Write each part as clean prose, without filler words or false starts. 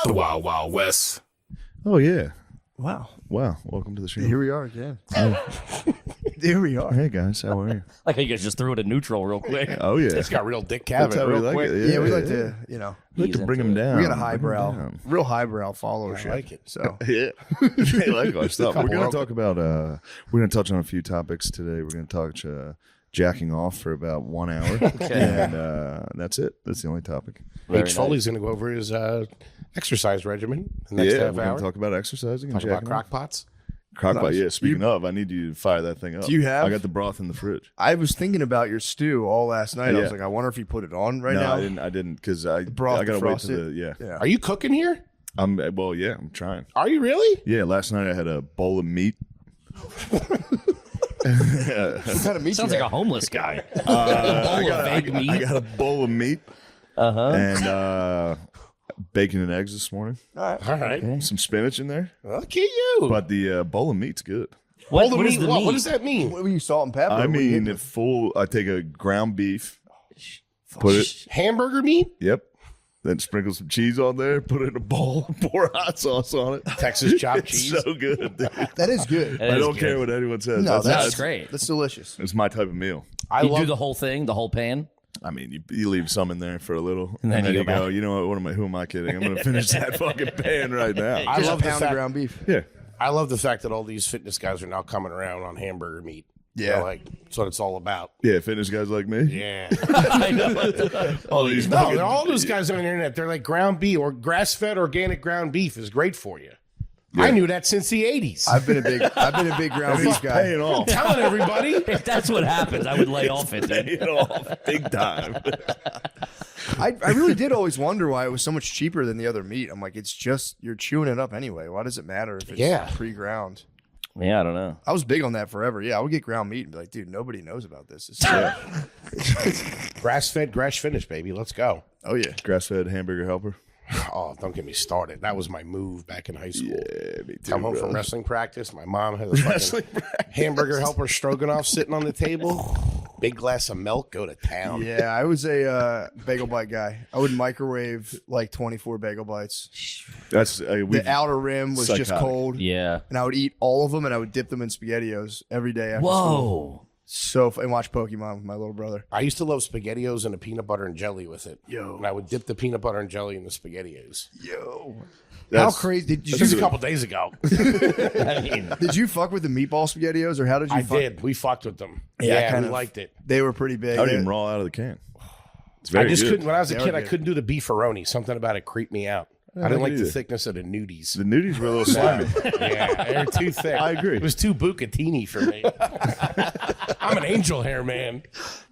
The Wild Wild West. Oh, yeah. Wow. Welcome to the show. Here we are again. Here we are. Hey, guys. How are you? Like how you guys just threw it in neutral real quick. Oh, yeah. It's got real Dick That's Cavett how we real like quick. it. Yeah, we like to, you know, We like to Ease bring into them it. down. we got a Bring 'em highbrow, down. real highbrow followership. I like it. So Yeah. They like our stuff. We're Couple going of- to talk about, we're going to touch on a few topics today. We're going to touch jacking off for about 1 hour. And that's it. That's the only topic. H. Foley's going to go over his exercise regimen the next Yeah, half we're going hour. to talk about exercising and Talk about jacking crock off. pots. Crockpot, Nice. yeah. Speaking of, I need you to fire that thing up. Do you have- I got the broth in the fridge. I was thinking about your stew all last night. I Yeah. was like, I wonder if you put it on right No, now. I didn't because I broth got to wait defrosted? to the, Yeah. Are you cooking here? I'm trying. Are you really? Yeah, last night I had a bowl of meat. What kind of meat Sounds you like a have? homeless guy. I vague meat. got a bowl of meat and bacon and eggs this morning. All right. Some spinach in there, Look at you. but the bowl of meat's good. What, Hold what on, is the meat? what does that mean? What were you, salt and pepper? I What were you mean, hitting if full. I take a ground beef, put it. Hamburger meat? Yep. Then sprinkle some cheese on there. Put it in a bowl. Pour hot sauce on it. Texas chopped It's cheese. so good. Dude. with? That is good. That I is don't good. care what anyone says. No, That's great. That's delicious. It's my type of meal. I You love do the whole thing, the whole pan. I mean, you leave some in there for a little, and then then you you go go. back. You know what? Who am I kidding? I'm going to finish that fucking pan right now. I Just love a the pound of fact, ground beef. Yeah. I love the fact that all these fitness guys are now coming around on hamburger meat. Yeah. You know, like that's what it's all about. Yeah, fitness guys like me. Yeah. I know. All these No, fucking- they're all those guys on the internet. They're like ground beef or grass-fed organic ground beef is great for you. I knew that since the 80s. I've been a big ground beef guy. paying off. telling everybody. If that's what happens, I would lay off it, dude. Paying off big time. I really did always wonder why it was so much cheaper than the other meat. I'm like, it's just you're chewing it up anyway. Why does it matter if it's pre-ground? Yeah, I don't know. I was big on that forever. Yeah, I would get ground meat and be like, dude, nobody knows about this. Grass-fed, grass-finished, baby. Let's go. Oh yeah. Grass-fed hamburger helper. Oh, don't get me started. That was my move back in high school. Yeah, me too. Come home bro. from wrestling practice. My mom had a fucking hamburger helper stroganoff sitting on the table. Big glass of milk. Go to town. Yeah, I was a bagel bite guy. I would microwave like 24 bagel bites. That's The outer rim was just Psychotic. cold, Yeah. and I would eat all of them, and I would dip them in SpaghettiOs every day after school. Whoa. So and watch Pokemon with my little brother. I used to love SpaghettiOs and a peanut butter and jelly with it. Yo. And I would dip the peanut butter and jelly in the SpaghettiOs. Yo, how That's- crazy did This is you? a couple days ago. I mean, Did you fuck with the meatball SpaghettiOs, or how did you? I fuck? did. We fucked with them. Yeah, I Yeah, kind we of liked it. They were pretty big. I would They- eat them raw out of the can. It's very I just good. couldn't. When I was a They kid, are I good. couldn't do the beefaroni. Something about it creeped me out. I didn't I like can the either. thickness of the nudies. The nudies were a little slimy. Yeah, they were too thick. I agree. It was too bucatini for me. I'm an angel hair man.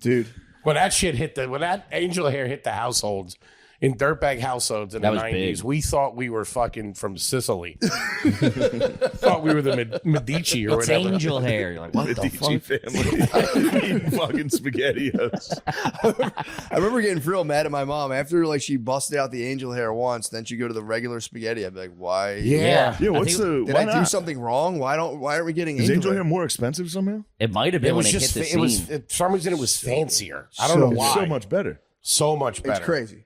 dude. When that angel hair hit the households in dirtbag households in That the was 90s, big. we thought we were fucking from Sicily. Thought we were the Medici or it's whatever. angel hair. You're like, what the Medici fuck? family eating fucking SpaghettiOs. I remember getting real mad at my mom after like she busted out the angel hair once. Then she'd go to the regular spaghetti. I'd be like, why? Yeah. Yeah, I what's think the? Did Why I do not? something wrong? Why aren't we getting Is angel hair hair? more expensive somehow? It might have It been when was it just, hit the it was, scene. for some reason, it was fancier. I don't So- know why. So much better. So much better. It's crazy.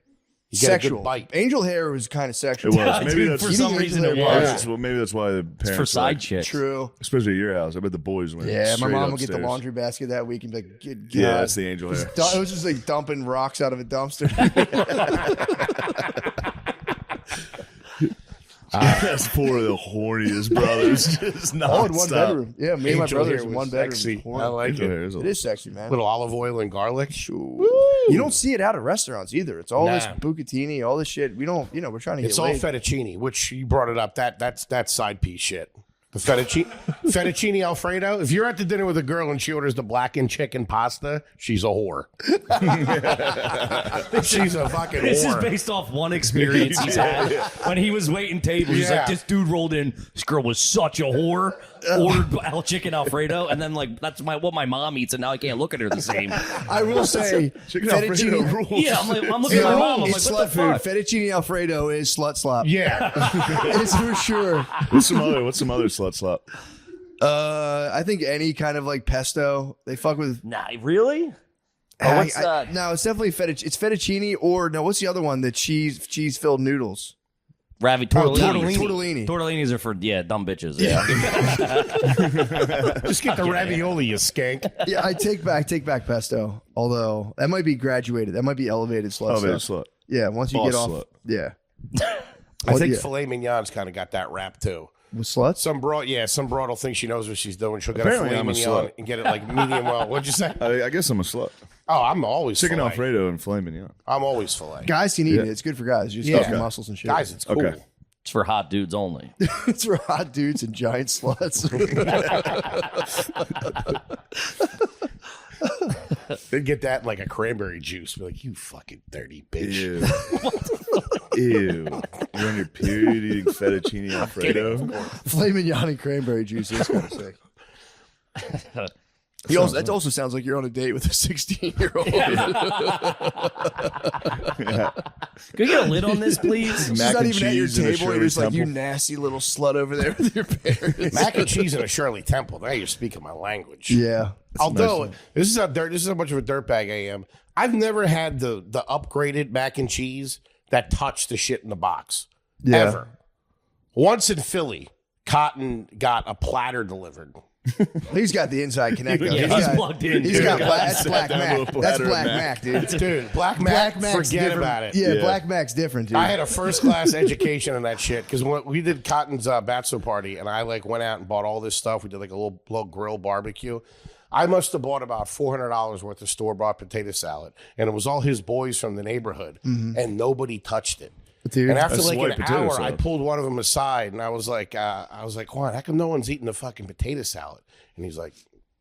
You get a good Sexual. bite. Angel hair was kind of sexual. It was. Maybe Dude, that's for Eating some angel reason hair it bar- was. Yeah. Maybe that's why the It's parents for side like, chicks. True. especially at your house. I bet the boys went. Yeah, my straight mom would get the upstairs. laundry basket that week and be like, "Good Yeah, God." that's the angel hair. It was just like dumping rocks out of a dumpster. That's four of the horniest brothers. Just All in one nonstop. bedroom. Yeah, me and my Angel brothers hair in was one bedroom. sexy. Horny. I like Angel it. hair is a It is sexy, man. Little olive oil and garlic. You don't see it out at restaurants either. It's all this Nah. bucatini, all this shit. We don't, we're trying to get It's all laid. fettuccine, which you brought it up. That's side piece shit. The fettuccine Alfredo. If you're at the dinner with a girl and she orders the blackened chicken pasta, she's a whore. She's a fucking This is whore. based off one experience he's had when he was waiting tables. He's Yeah. like, this dude rolled in. This girl was such a whore. Ordered chicken Alfredo, and then like that's what my mom eats, and now I can't look at her the same. I will say, Chicken Alfredo rules. Yeah, I'm looking at my mom. I'm like, it's what slut the fuck? food. Fettuccine Alfredo is slut slop. Yeah. It's for sure. What's some other slut slop? I think any kind of like pesto, they fuck with. Nah, really? Oh, what's that? No, it's definitely fettuccine. It's fettuccine or no, what's the other one? The cheese filled noodles. Tortellini. Tortellinis are for dumb bitches. Yeah. Just get the ravioli, you skank. Yeah, I take back pesto. Although that might be graduated. That might be elevated slut. Elevated stuff. slut. Yeah, once you Boss get off. slut. Yeah. I think filet mignon's kind of got that rap too. With sluts? Some broad will think she knows what she's doing. She'll get Apparently a I'm a filet mignon slut. and get it like medium well. What'd you say? I guess I'm a slut. Oh, I'm always Chicken filet. Alfredo and filet mignon. I'm always filet. Guys can eat it. It's good for guys. You just got muscles and shit. Guys, it's cool. Okay. It's for hot dudes only. It's for hot dudes and giant sluts. They'd get that in like a cranberry juice. Be like, you fucking dirty bitch. Ew. Ew. You're on your period eating fettuccine Alfredo. Filet mignon and cranberry juice is kind of sick. That also sounds like you're on a date with a 16-year-old. Yeah. Can you get a lid on this, please? She's Mac not and even at your cheese and a table. You're Shirley just like, you Temple. nasty little slut over there with your parents. Mac and cheese and a Shirley Temple. Now you're speaking my language. Yeah. Although this is how much of a dirtbag I am. I've never had the upgraded mac and cheese that touched the shit in the box. Yeah. Ever. Once in Philly, Cotton got a platter delivered. He's got the inside connect. Yeah, he's plugged in. He's got dude. that's Black Down Mac. to a That's platter of Black Mac. Mac, dude. Dude, Black Mac's forget different. about it. Yeah, Yeah. Black Mac's different, dude. I had a first class education in that shit because we did Cotton's bachelor party and I like went out and bought all this stuff. We did like a little grill barbecue. I must have bought about $400 worth of store bought potato salad, and it was all his boys from the neighborhood, and nobody touched it. Dude, And after that's like white an potato hour, salad. I pulled one of them aside and I was like, Juan, how come no one's eating the fucking potato salad? And he's like,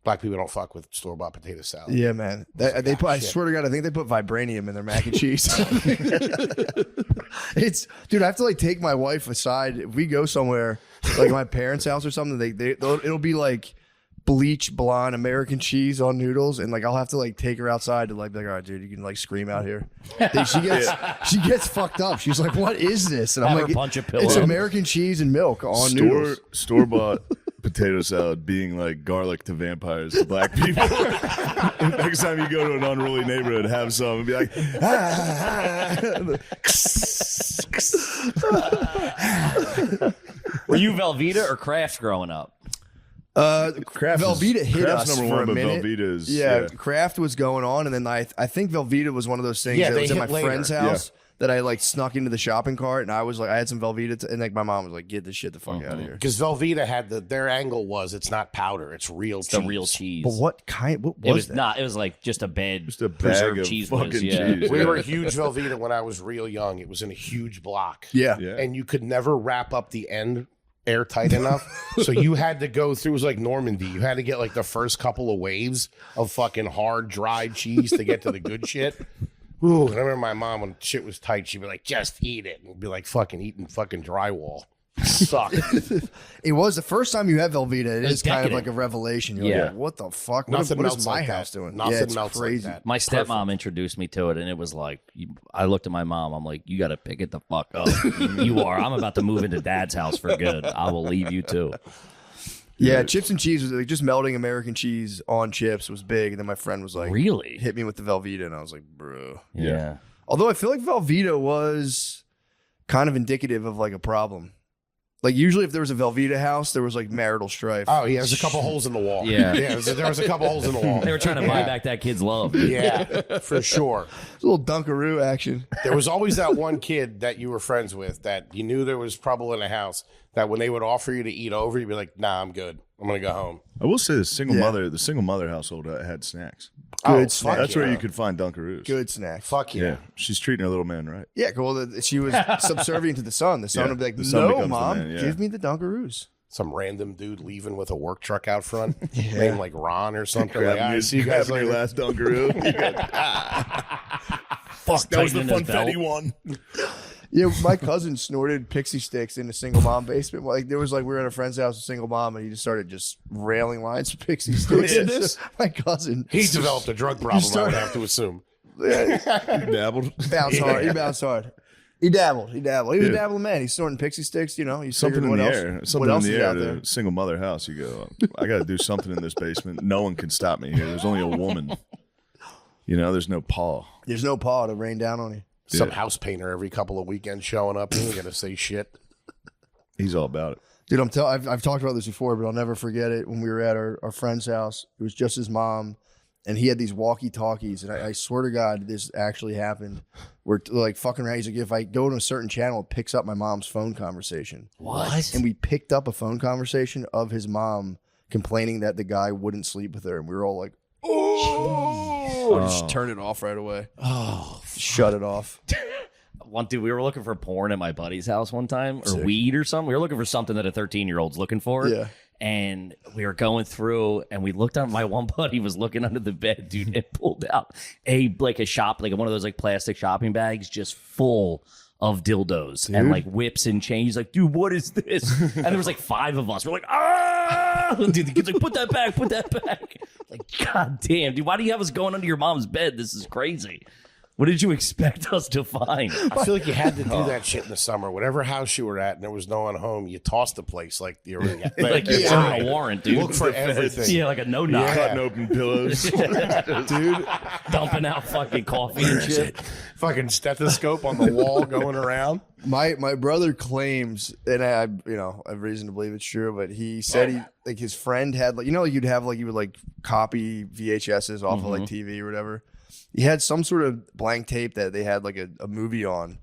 black people don't fuck with store bought potato salad. Yeah, man. I swear to God, I think they put vibranium in their mac and cheese. Dude, I have to like take my wife aside. If we go somewhere, like my parents' house or something, it'll be like bleach blonde American cheese on noodles, and like I'll have to like take her outside to like be like, all right, dude, you can like scream out here. She gets fucked up. She's like, what is this? And I'm Have her like, punch a pillow. it's American cheese and milk on noodles. Store bought potato salad being like garlic to vampires to black people. Next time you go to an unruly neighborhood, have some and be like, Were you Velveeta or Kraft growing up? Kraft Velveeta hit Kraft's us number for one, a but minute. Velveeta is Kraft was going on, and then I think Velveeta was one of those things Yeah, that they was at hit my later. friend's house that I like snuck into the shopping cart, and I was like, I had some Velveeta, and like my mom was like, get this shit the fuck out of here. Because Velveeta had their angle was it's not powder, it's real cheese. The real cheese. But what kind? What It was was that? not. It was like just a bag bag of cheese fucking whiz. Yeah. cheese. We were huge Velveeta when I was real young. It was in a huge block. Yeah. Yeah. And you could never wrap up the end airtight enough. So you had to go through, it was like Normandy. You had to get like the first couple of waves of fucking hard, dried cheese to get to the good shit. Ooh, and I remember my mom, when shit was tight, she'd be like, just eat it. And it'd be like fucking eating fucking drywall. Suck. It was the first time you had Velveeta. It is kind of decadent. like a revelation. You're Yeah. like, what the fuck? Nothing what melts is my like house that. doing? Nothing yeah, it's melts crazy. like that. My stepmom introduced me to it, and it was like, I looked at my mom. I'm like, you got to pick it the fuck up. You are. I'm about to move into Dad's house for good. I will leave you too. Yeah, chips and cheese was like just melting American cheese on chips was big, and then my friend was like, Really? hit me with the Velveeta, and I was like, bro. Yeah. Although I feel like Velveeta was kind of indicative of like a problem. Like usually if there was a Velveeta house, there was like marital strife. Oh, yeah, there's a couple holes in the wall. Yeah. There was a couple holes in the wall. They were trying to buy back that kid's love. Yeah, for sure. It's a little Dunkaroo action. There was always that one kid that you were friends with that you knew there was trouble in the house, that when they would offer you to eat over, you'd be like, nah, I'm good. I'm going to go home. I will say the single mother household had snacks. Good fuck snack. That's where yeah. you could find Dunkaroos. Good snack. Fuck yeah. Yeah, she's treating her little man right. Yeah, well, she was subservient to the son. The son Yeah, would be like, the son no, becomes the mom, man, yeah. give me the Dunkaroos. Some random dude leaving with a work truck out front, named like Ron or something. Like, Grabbing I see you guys your later. last Dunkaroo. Fuck, That was the tightening his funfetti belt. one. Yeah, my cousin snorted pixie sticks in a single mom basement. Like there was like we were at a friend's house, a single mom, and he just started just railing lines of pixie sticks. did this? My cousin. He developed a drug problem, I would have to assume. Dabbled. Bounced hard. He bounced hard. He dabbled. He was a dabbling man. He's snorting pixie sticks. You know, he's Something in what the else, air. what Something in else the is air out at there? a single mother house. You go, I got to do something in this basement. No one can stop me here. There's only a woman. You know, there's no paw. There's no paw to rain down on you. Some house painter every couple of weekends showing up. You ain't gonna say shit. He's all about it. Dude, I've talked about this before, but I'll never forget it. When we were at our friend's house, it was just his mom, and he had these walkie-talkies, and I swear to God, this actually happened. We're like fucking around. He's like, if I go to a certain channel, it picks up my mom's phone conversation. What? And we picked up a phone conversation of his mom complaining that the guy wouldn't sleep with her, and we were all like, oh, just turn it off right away. Oh, shut it off. Dude, we were looking for porn at my buddy's house one time, or weed or something. We were looking for something that a 13-year-old's looking for. Yeah. And we were going through, and we looked on. My one buddy was looking under the bed, dude, and pulled out a one of those like plastic shopping bags, just full of dildos and like whips and chains. He's like, dude, what is this? And there was like 5 of us. We're like, ah! Dude, the kid's like, put that back. Like, god damn, dude, why do you have us going under your mom's bed? This is crazy. What did you expect us to find? I feel like you had to do that shit in the summer. Whatever house you were at and there was no one home, you tossed the place like you were like you're serving a warrant, dude. Look for everything. Yeah, like a no-knock. Cutting open pillows. Dude, Dumping out fucking coffee and shit. Fucking stethoscope on the wall going around. my brother claims, and I have reason to believe it's true, but he said his friend had like, like you would like copy VHSs off of like TV or whatever. He had some sort of blank tape that they had like a movie on,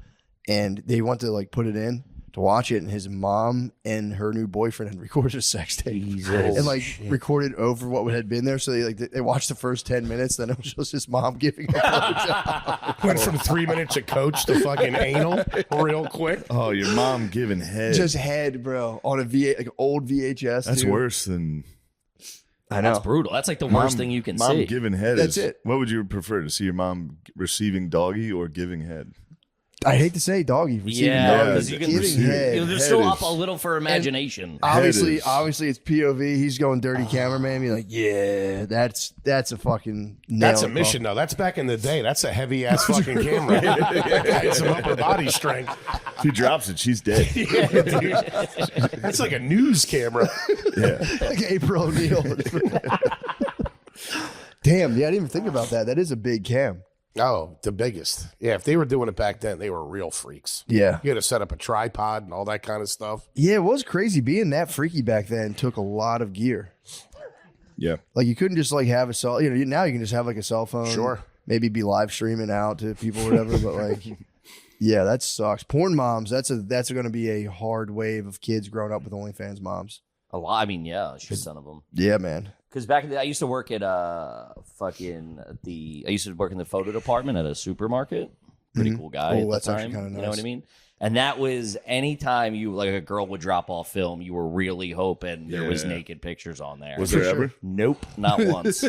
and they went to like put it in to watch it, and his mom and her new boyfriend had recorded a sex tape and like recorded over what had been there. So they watched the first 10 minutes, then it was just his mom giving a blowjob. Went from 3 minutes of coach to fucking anal real quick. Oh, your mom giving head. Just head, bro, on a old VHS. That's dude. worse than... I know. That's brutal. That's like the worst thing you can mom see. giving head. That's it. What would you prefer, to see your mom receiving doggy or giving head? I hate to say doggy. Yeah, doggy. because you can Giving head. They're Head still is- up a little for imagination. Obviously, is- it's POV. He's going dirty cameraman. Be like, yeah, that's a fucking nail. That's a mission, though. That's back in the day. That's a heavy ass fucking camera. That guy had some upper body strength. If he drops it, she's dead. Yeah, dude. That's like a news camera. Yeah. like April O'Neil. Damn, yeah, I didn't even think about that. That is a big cam. Oh, the biggest. Yeah, if they were doing it back then, they were real freaks. Yeah. You had to set up a tripod and all that kind of stuff. Yeah, it was crazy. Being that freaky back then took a lot of gear. Yeah. Like you couldn't just like have a cell. Now you can just have like a cell phone. Sure. Maybe be live streaming out to people or whatever. But like, yeah, that sucks. Porn moms. That's going to be a hard wave of kids growing up with OnlyFans moms. A lot. I mean, yeah, a shit ton of them. Yeah, man. Because back in the day, I used to work at I used to work in the photo department at a supermarket. Pretty cool guy. Oh, at that's the actually time, kinda You know what I nice. mean? And that was anytime you like a girl would drop off film, you were really hoping there was Yeah. naked pictures on there. Was there ever? Nope, not once.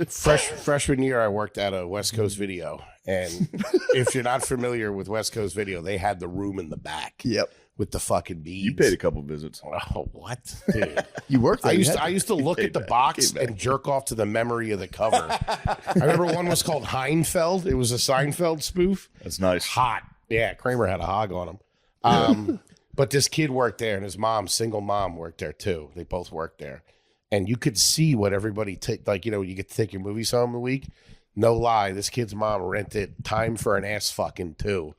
Freshman year, I worked at a West Coast Video. And if you're not familiar with West Coast Video, they had the room in the back. Yep. With the fucking beads. You paid a couple visits. Oh, what? Dude. You worked there. I used to look at the box and jerk off to the memory of the cover. I remember one was called Heinfeld. It was a Seinfeld spoof. That's nice. Hot. Yeah, Kramer had a hog on him. But this kid worked there, and his mom, single mom, worked there too. They both worked there. And you could see what everybody you get to take your movies home a week. No lie, this kid's mom rented Time for an Ass Fucking too.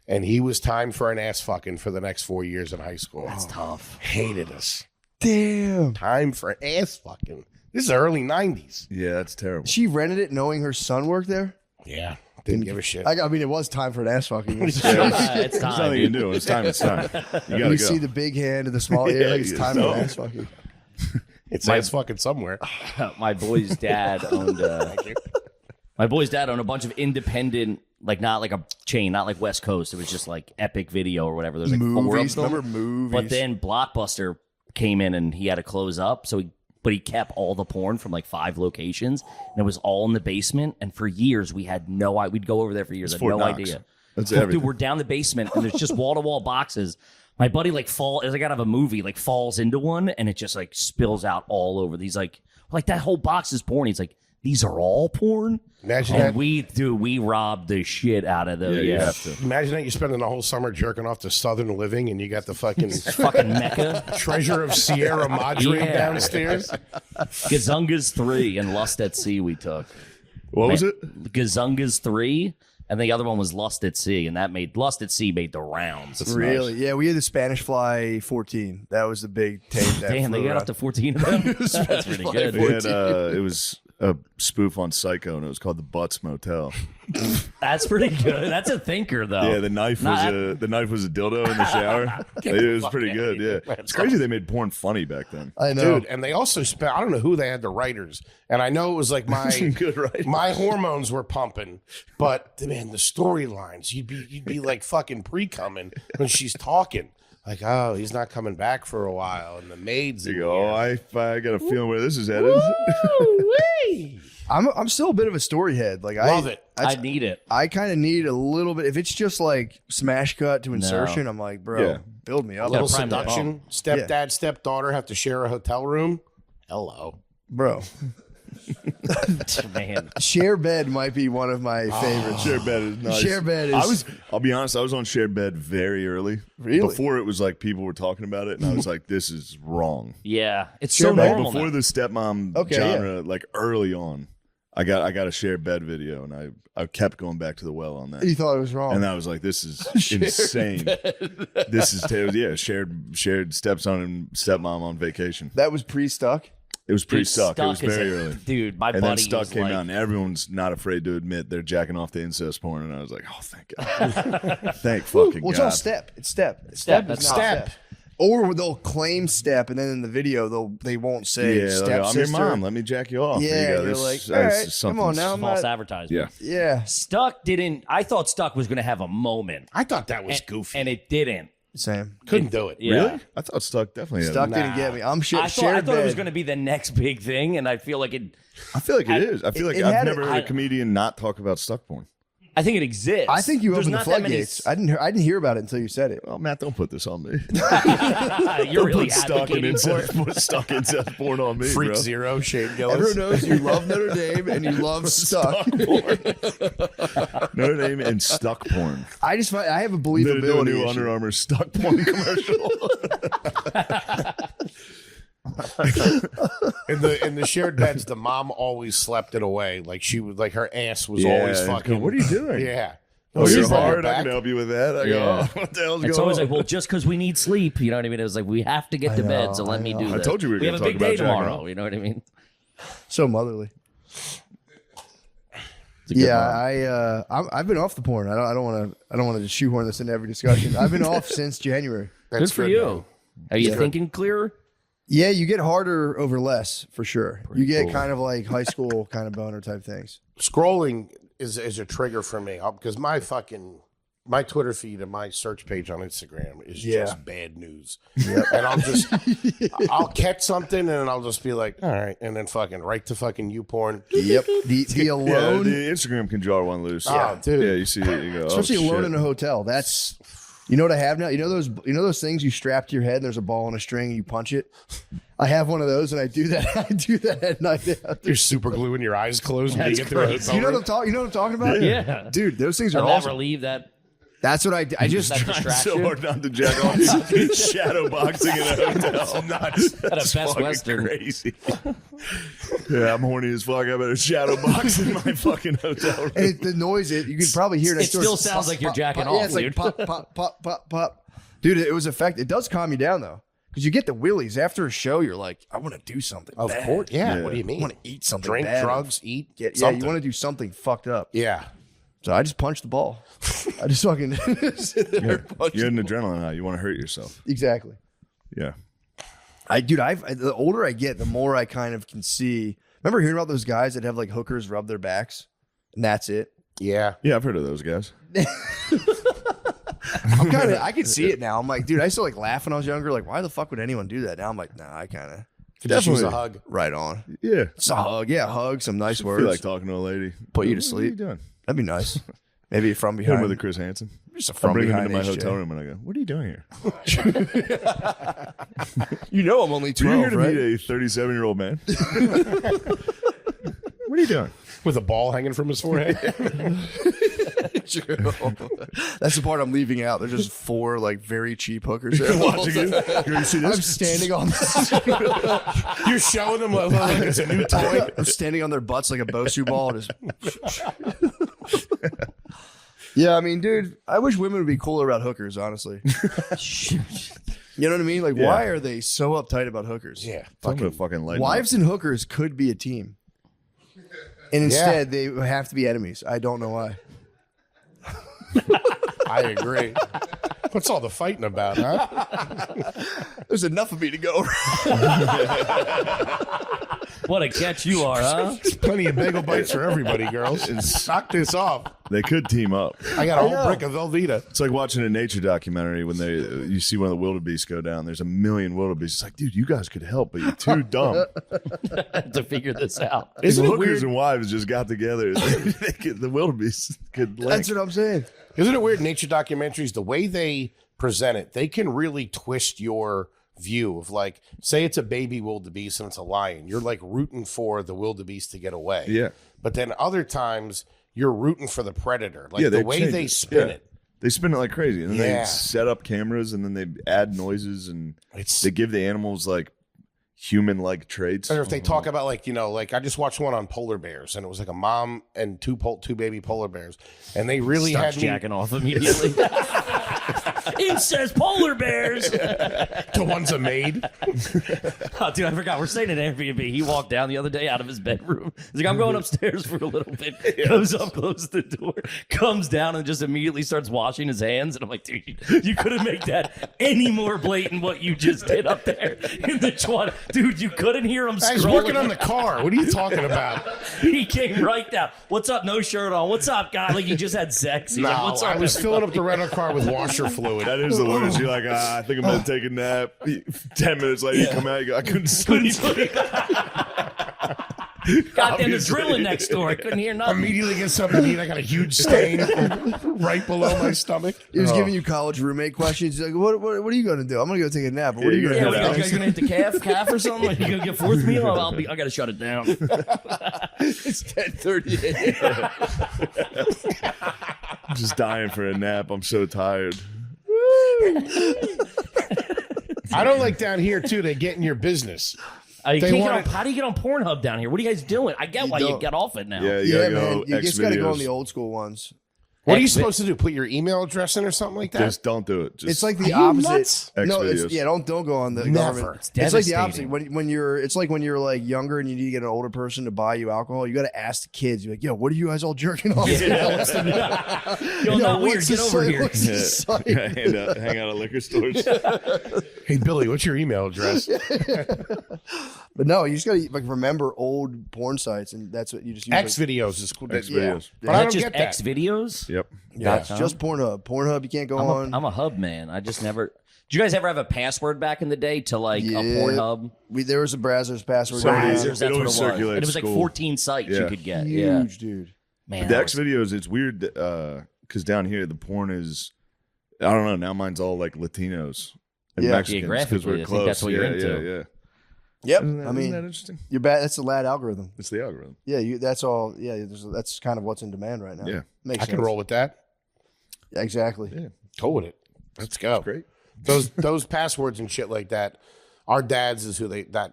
And he was time for an ass fucking for the next 4 years in high school. That's tough. Hated us. Damn. Time for ass fucking. This is early 90s. Yeah, that's terrible. She rented it knowing her son worked there? Yeah. Didn't give a shit. I mean, it was time for an ass fucking. It's There's time. nothing you can Dude. do. It's time. It's time. You gotta You go. see the big hand and the small ear. Like it's time for an ass fucking. It's ass fucking somewhere. My boy's dad owned. My boy's dad owned a bunch of independent, like not like a chain, not like West Coast. It was just like Epic Video or whatever. There's like 4 of Movies. them. Remember movies? But then Blockbuster came in and he had to close up. But he kept all the porn from like 5 locations, and it was all in the basement. And for years, we had no idea. We'd go over there for years, had Fort no Knox. idea. That's Dude, everything. we're down the basement, and there's just wall to wall boxes. My buddy like as I got out of a movie, like falls into one, and it just like spills out all over. He's like that whole box is porn. He's like, these are all porn. Imagine And that. we robbed the shit out of those. Yeah, you have to. Imagine that you're spending the whole summer jerking off to Southern Living and you got the fucking Fucking Mecca. treasure of Sierra Madre Yeah. downstairs. Gazungas 3 and Lust at Sea we took. What was it? Gazungas 3 and the other one was Lust at Sea, and Lust at Sea made the rounds. Really? Yeah, we had the Spanish Fly 14. That was the big tape. That Damn, they flew got up around. to 14 of them. That's pretty good. We had, it was a spoof on Psycho, and it was called the Butts Motel. That's pretty good. That's a thinker, though. Yeah, the knife was a dildo in the shower. It was pretty good. Yeah, it's crazy they made porn funny back then. I know. Dude, and they also spent, I don't know who they had the writers, and I know it was like Good writers. my hormones were pumping, but man, the storylines, you'd be like fucking pre-coming when she's talking. Like, oh, he's not coming back for a while, and the maids. You go, I got a feeling where this is headed. Woo-wee. I'm still a bit of a story head. Like Love it. I need it. I kind of need a little bit. If it's just like smash cut to insertion, I'm like, bro, Yeah. build me up, A little prime that seduction. Stepdad, stepdaughter have to share a hotel room. Hello. bro. Man. Share bed might be one of my favorites. Shared bed is nice. Share bed is. I'll be honest, I was on shared bed very early. Really? Before it was like people were talking about it, and I was like, this is wrong. Yeah, it's Sure, so man. normal. Before now. the stepmom Okay, genre, like early on, I got a shared bed video, and I kept going back to the well on that. You thought it was wrong. And I was like, this is insane. This is terrible. Yeah, shared stepson and stepmom on vacation. That was pre-stuck. It was pretty Dude, stuck. It was is very a- early. Dude, my And buddy then Stuck was came like, out, and everyone's not afraid to admit they're jacking off the incest porn. And I was like, oh, thank God. Thank fucking Well, it's God. all step. It's step. Step, is that's not step. Or they'll claim step, and then in the video they won't say Yeah, like, step I'm your sister. mom. Let me jack you off. Yeah, There you go. you're This- like, this all right, is come on something- now. I'm false not, advertisement. Yeah. yeah, Stuck didn't. I thought Stuck was going to have a moment, I thought that was and, goofy. and it didn't. same. Couldn't do it. Yeah. Really? I thought Stuck definitely had Stuck it. didn't get me. I'm I shared thought it was bed. going to be the next big thing, and I feel like it. I feel like it is. I feel like it I've had never it- heard a comedian not talk about Stuck porn. I think it exists. I think you There's opened the not that many- floodgates. I didn't hear about it until you said it. Well, Matt, don't put this on me. You're really put Stuck and advocating for incest, it. put Stuck incest porn on me, Freak bro. Zero, Shane Gillis. Everyone knows you love Notre Dame and you love Stuck. Notre Dame and Stuck porn. I just find I have a Better do a believability new issue. Under Armour Stuck porn commercial. In the shared beds, the mom always slept it away. Like she was like her ass was always and fucking. go, what are you doing? Yeah. Oh, She's you're on her hard. I back. can help you with that. I go, Yeah. oh, what the hell's It's going always on? like, well, just because we need sleep, you know what I mean? It was like, we have to get to bed, so let me do I this. told you we were have a gonna big talk day about jacking tomorrow, off. you know what I mean? So motherly. It's a good Yeah, mom. I've been off the porn. I don't want to shoehorn this into every discussion. I've been off since January. That's Good for man. you. Are you thinking clearer? Yeah, you get harder over less for sure. You get kind of like high school kind of boner type things. Scrolling is a trigger for me because my Twitter feed and my search page on Instagram is just bad news. And I'll catch something and I'll just be like, all right, and then fucking right to fucking YouPorn. Yep. The Yeah, alone, the Instagram can draw one loose. Oh, dude. Yeah, you see it, you go, especially oh, alone shit. in a hotel. That's you know what I have now. You know those things you strap to your head. And there's a ball and a string, and you punch it. I have one of those, and I do that. I do that at night. You're super gluing your eyes closed when you That's get to a crazy. hotel You know room. what I'm talking? You know what I'm talking about? Yeah. dude, those things are I'll awesome. never leave that. That's what I just. That Trying distraction. so hard not to jack off. Shadow boxing in a hotel. Nuts. At a That's Best fucking Western. crazy. Yeah, I'm horny as fuck. I better shadow box in my fucking hotel room. And the noise, you can probably hear It next door. still sounds like you're jacking Yeah, off, it's like dude. pop, pop, pop, pop, pop. Dude, it was effective. It does calm you down though, because you get the willies after a show. You're like, I want to do something. Of bad. course. Yeah. Yeah. What do you I mean? want to eat something. Drink, bad. drugs, eat. Yeah, something. you want to do something fucked up. Yeah. So I just punched the ball. I just fucking sit there and punch You're it. an adrenaline high. You want to hurt yourself. Exactly. Yeah. The older I get, the more I kind of can see. Remember hearing about those guys that have like hookers rub their backs, and that's it. Yeah. Yeah, I've heard of those guys. I can see it now. I'm like, dude, I used to like laugh when I was younger. Like, why the fuck would anyone do that? Now I'm like, nah, I kind of Just use a Definitely. hug. right on. Yeah. It's a hug, yeah, hug, some nice I words. feel like talking to a lady. Put you to What are sleep. you doing? That'd be nice. Maybe from Hit him behind. with a Chris Hansen. Just a I from bring him behind into my HJ. hotel room and I go, what are you doing here? You know I'm only You're 12, here to right? meet a 37-year-old man. What are you doing? With a ball hanging from his forehead. True. That's the part I'm leaving out. There's just 4 like very cheap hookers there. Watching it. You see I'm this? standing on You're showing them like it's a new toy. I'm standing on their butts like a Bosu ball. Just Yeah, I mean, dude, I wish women would be cooler about hookers, honestly. You know what I mean? Like, why are they so uptight about hookers? Yeah. Fucking lighten Wives and hookers could be a team. And instead, they have to be enemies. I don't know why. I agree. What's all the fighting about, huh? There's enough of me to go. What a catch you are, huh? Plenty of bagel bites for everybody, girls. Knock this off. They could team up. I got a whole brick of Velveeta. It's like watching a nature documentary when you see one of the wildebeest go down. There's a million wildebeest. It's like, dude, you guys could help, but you're too dumb. To figure this out. Isn't it Hookers weird? and wives just got together. The wildebeest could link. That's what I'm saying. Isn't it weird? Nature documentaries, the way they present it, they can really twist your view of, like, say it's a baby wildebeest and it's a lion. You're like rooting for the wildebeest to get away. Yeah. But then other times you're rooting for the predator. Like Yeah, the they way change they it. spin Yeah. it. They spin it like crazy, and then Yeah. they set up cameras, and then they add noises, and they give the animals like human-like traits. Or if they talk about, like, you know, like I just watched one on polar bears, and it was like a mom and two baby polar bears, and they really Starts had me jacking off immediately. It says polar bears. the one's a maid. Oh, dude, I forgot. We're staying at Airbnb. He walked down the other day out of his bedroom. He's like, I'm going upstairs for a little bit. Goes up, closes the door, comes down, and just immediately starts washing his hands. And I'm like, dude, you couldn't make that any more blatant what you just did up there in the twat. Dude, you couldn't hear him I was scrolling. working on the car. What are you talking about? He came right down. What's up? No shirt on. What's up, guy? Like he just had sex. He's No, like, what's up? I was filling up the rental car with washer fluid. That is the worst. You're like, I think I'm gonna take a nap. 10 minutes later, you come out. You go, I couldn't sleep. Goddamn, there's drilling next door. I couldn't hear nothing. Immediately get something to eat. I got a huge stain right below my stomach. He was giving you college roommate questions. He's like, what are you going to do? I'm going to go take a nap. But what are you Yeah, going what, to you do? guys gonna hit the calf or something? Like, you gonna get fourth meal? I gotta shut it down. It's 10:30. I'm just dying for a nap. I'm so tired. I don't like down here, too. They get in your business. You They can't get wanna- on, how do you get on Pornhub down here? What are you guys doing? I get why you don't. get off it now. Yeah, you Yeah, gotta man. go. You just got to go on the Xvideos. old school ones. What are you supposed to do? Put your email address in or something like that? Just don't do it. Just It's like Are the you opposite. nuts? No, X it's, videos. don't go on the Never. government. It's It's like the devastating. opposite. When you're, it's like when you're like younger and you need to get an older person to buy you alcohol. You got to ask the kids. You're like, yo, what are you guys all jerking off? Yo, not weird. what's Get the over site? here. What's the site? hang out at liquor stores. Hey, Billy, what's your email address? But no, you just got to like remember old porn sites, and that's what you just use. X videos is cool. X Yeah. videos. But I Is don't that just get that. X videos? Yep. Yeah, Yeah. just Pornhub. Pornhub, you can't go on. I'm a hub man. I just never. Did you guys ever have a password back in the day to like a Pornhub? There was a Brazzers password. Somebody's- Brazzers, that's it what it always was. circulates And it was like school. 14 sites you Yeah. could get. Yeah, Huge, dude. man. The that X was- videos, it's weird because down here the porn is, I don't know. Now mine's all like Latinos and Yeah. Mexicans because Geographically, we're I think close. that's what you're yeah, into. Yeah, yeah. Yep. Isn't that, I isn't mean, that interesting? you're bad. That's the lad algorithm. It's the algorithm. Yeah, that's all. Yeah, that's kind of what's in demand right now. Yeah. Makes I can sense. roll with that. Yeah, exactly. Yeah. Go with it. Let's go. Great. Those passwords and shit like that. Our dads is who got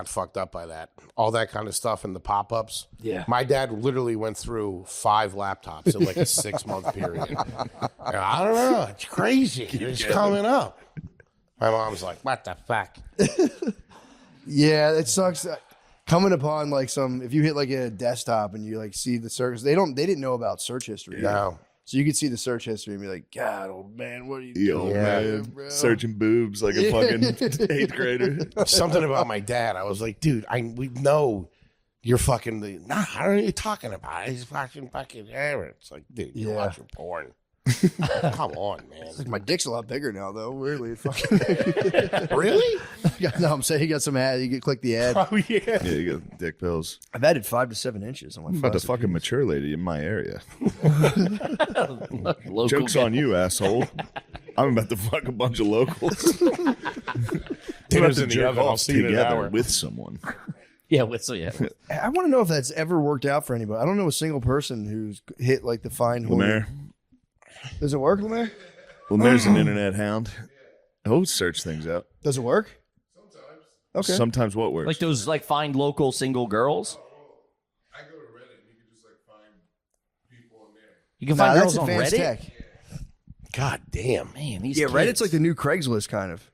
fucked up by that. All that kind of stuff and the pop-ups. Yeah. My dad literally went through 5 laptops in like a 6-month period. And I don't know. It's crazy. It's coming up. My mom's like, what the fuck? Yeah, it sucks. Coming upon like if you hit like a desktop and you like see the search, they didn't know about search history. No. So you could see the search history and be like, God, old man, what are you Yo, doing, man, bro? searching boobs like a fucking 8th grader. Something about my dad. I was like, dude, we know you're fucking nah, I don't know what you're talking about. He's watching fucking hair. It's like, dude, you're Yeah. watching porn. Come on, man. Like, my dick's a lot bigger now, though. Weirdly, fucking. Really? No, I'm saying he got some ad. You can click the ad. Oh, yeah. Yeah, you got dick pills. I've added 5 to 7 inches on my. I'm about to faucet. fuck a mature lady in my area. Local Joke's on you, asshole. I'm about to fuck a bunch of locals. We're about Dinner's to in the jerk oven. I'll off see you in an together hour. with someone. Yeah, I want to know if that's ever worked out for anybody. I don't know a single person who's hit like the fine horn. Lemaire. Does it work, Lemaire? Lemaire's an internet hound. He'll search things out. Does it work? Okay. Sometimes what works? like those like find local single girls. I go to Reddit and you can just like find people on there. You can find girls that's on advanced Reddit. tech. God damn. Man, these Yeah, kids. Reddit's like the new Craigslist kind of.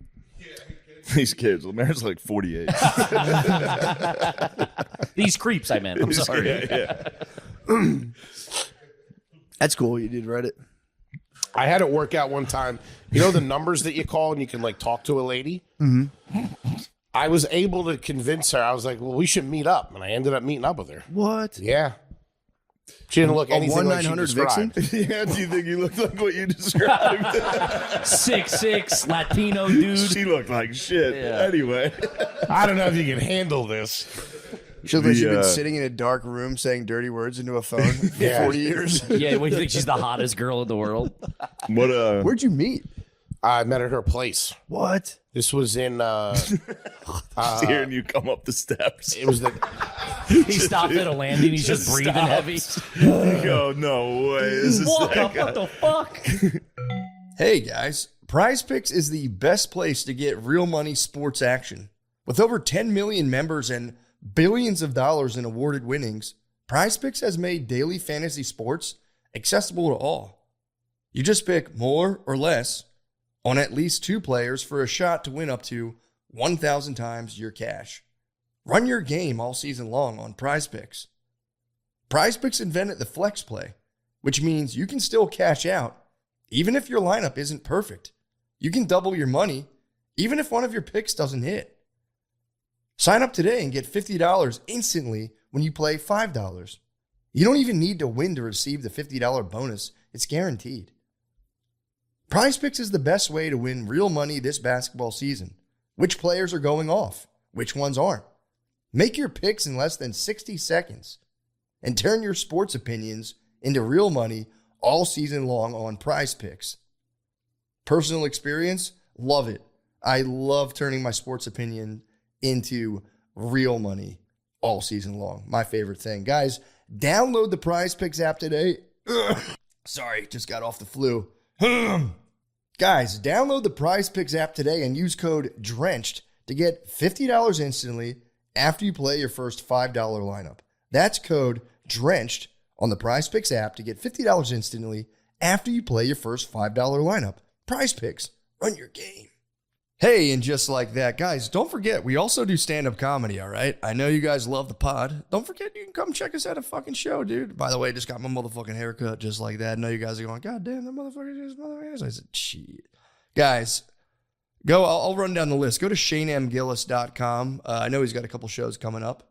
These kids. Lemaire's like 48. These creeps. I meant. I'm sorry. That's cool. You did Reddit. I had it work out one time. You know the numbers that you call and you can like talk to a lady? Mm-hmm. I was able to convince her. I was like, well, we should meet up. And I ended up meeting up with her. What? Yeah. She didn't look anything like she 1-900 described. Vixen? Yeah, do you think you looked like what you described? 6'6" Latino dude. She looked like shit. Yeah. Anyway. I don't know if you can handle this. She looks like she's been sitting in a dark room saying dirty words into a phone for Yeah. 40 years. Yeah, what do you think? She's the hottest girl in the world. What Where'd you meet? I met at her place. What? This was in, hearing you come up the steps. it was the, He stopped at a landing. He's just breathing heavy. You go, no way. This is Walk that up. guy. What the fuck? Hey guys, Prize Picks is the best place to get real money sports action. With over 10 million members and billions of dollars in awarded winnings, Prize Picks has made daily fantasy sports accessible to all. You just pick more or less on at least 2 players for a shot to win up to 1,000 times your cash. Run your game all season long on Prize Picks. Prize Picks invented the flex play, which means you can still cash out even if your lineup isn't perfect. You can double your money even if one of your picks doesn't hit. Sign up today and get $50 instantly when you play $5. You don't even need to win to receive the $50 bonus. It's guaranteed. Prize Picks is the best way to win real money this basketball season. Which players are going off? Which ones aren't? Make your picks in less than 60 seconds and turn your sports opinions into real money all season long on Prize Picks. Personal experience? Love it. I love turning my sports opinion into real money all season long. My favorite thing. Guys, download the Prize Picks app today. Sorry, just got off the flu. Guys, download the Prize Picks app today and use code DRENCHED to get $50 instantly after you play your first $5 lineup. That's code DRENCHED on the Prize Picks app to get $50 instantly after you play your first $5 lineup. Prize Picks, run your game. Hey, and just like that, guys, don't forget, we also do stand-up comedy, all right? I know you guys love the pod. Don't forget, you can come check us at a fucking show, dude. By the way, just got my motherfucking haircut just like that. I know you guys are going, God damn, that motherfucker just motherfucker. I said, shit. Guys, go, I'll run down the list. Go to ShaneMGillis.com. I know he's got a couple shows coming up.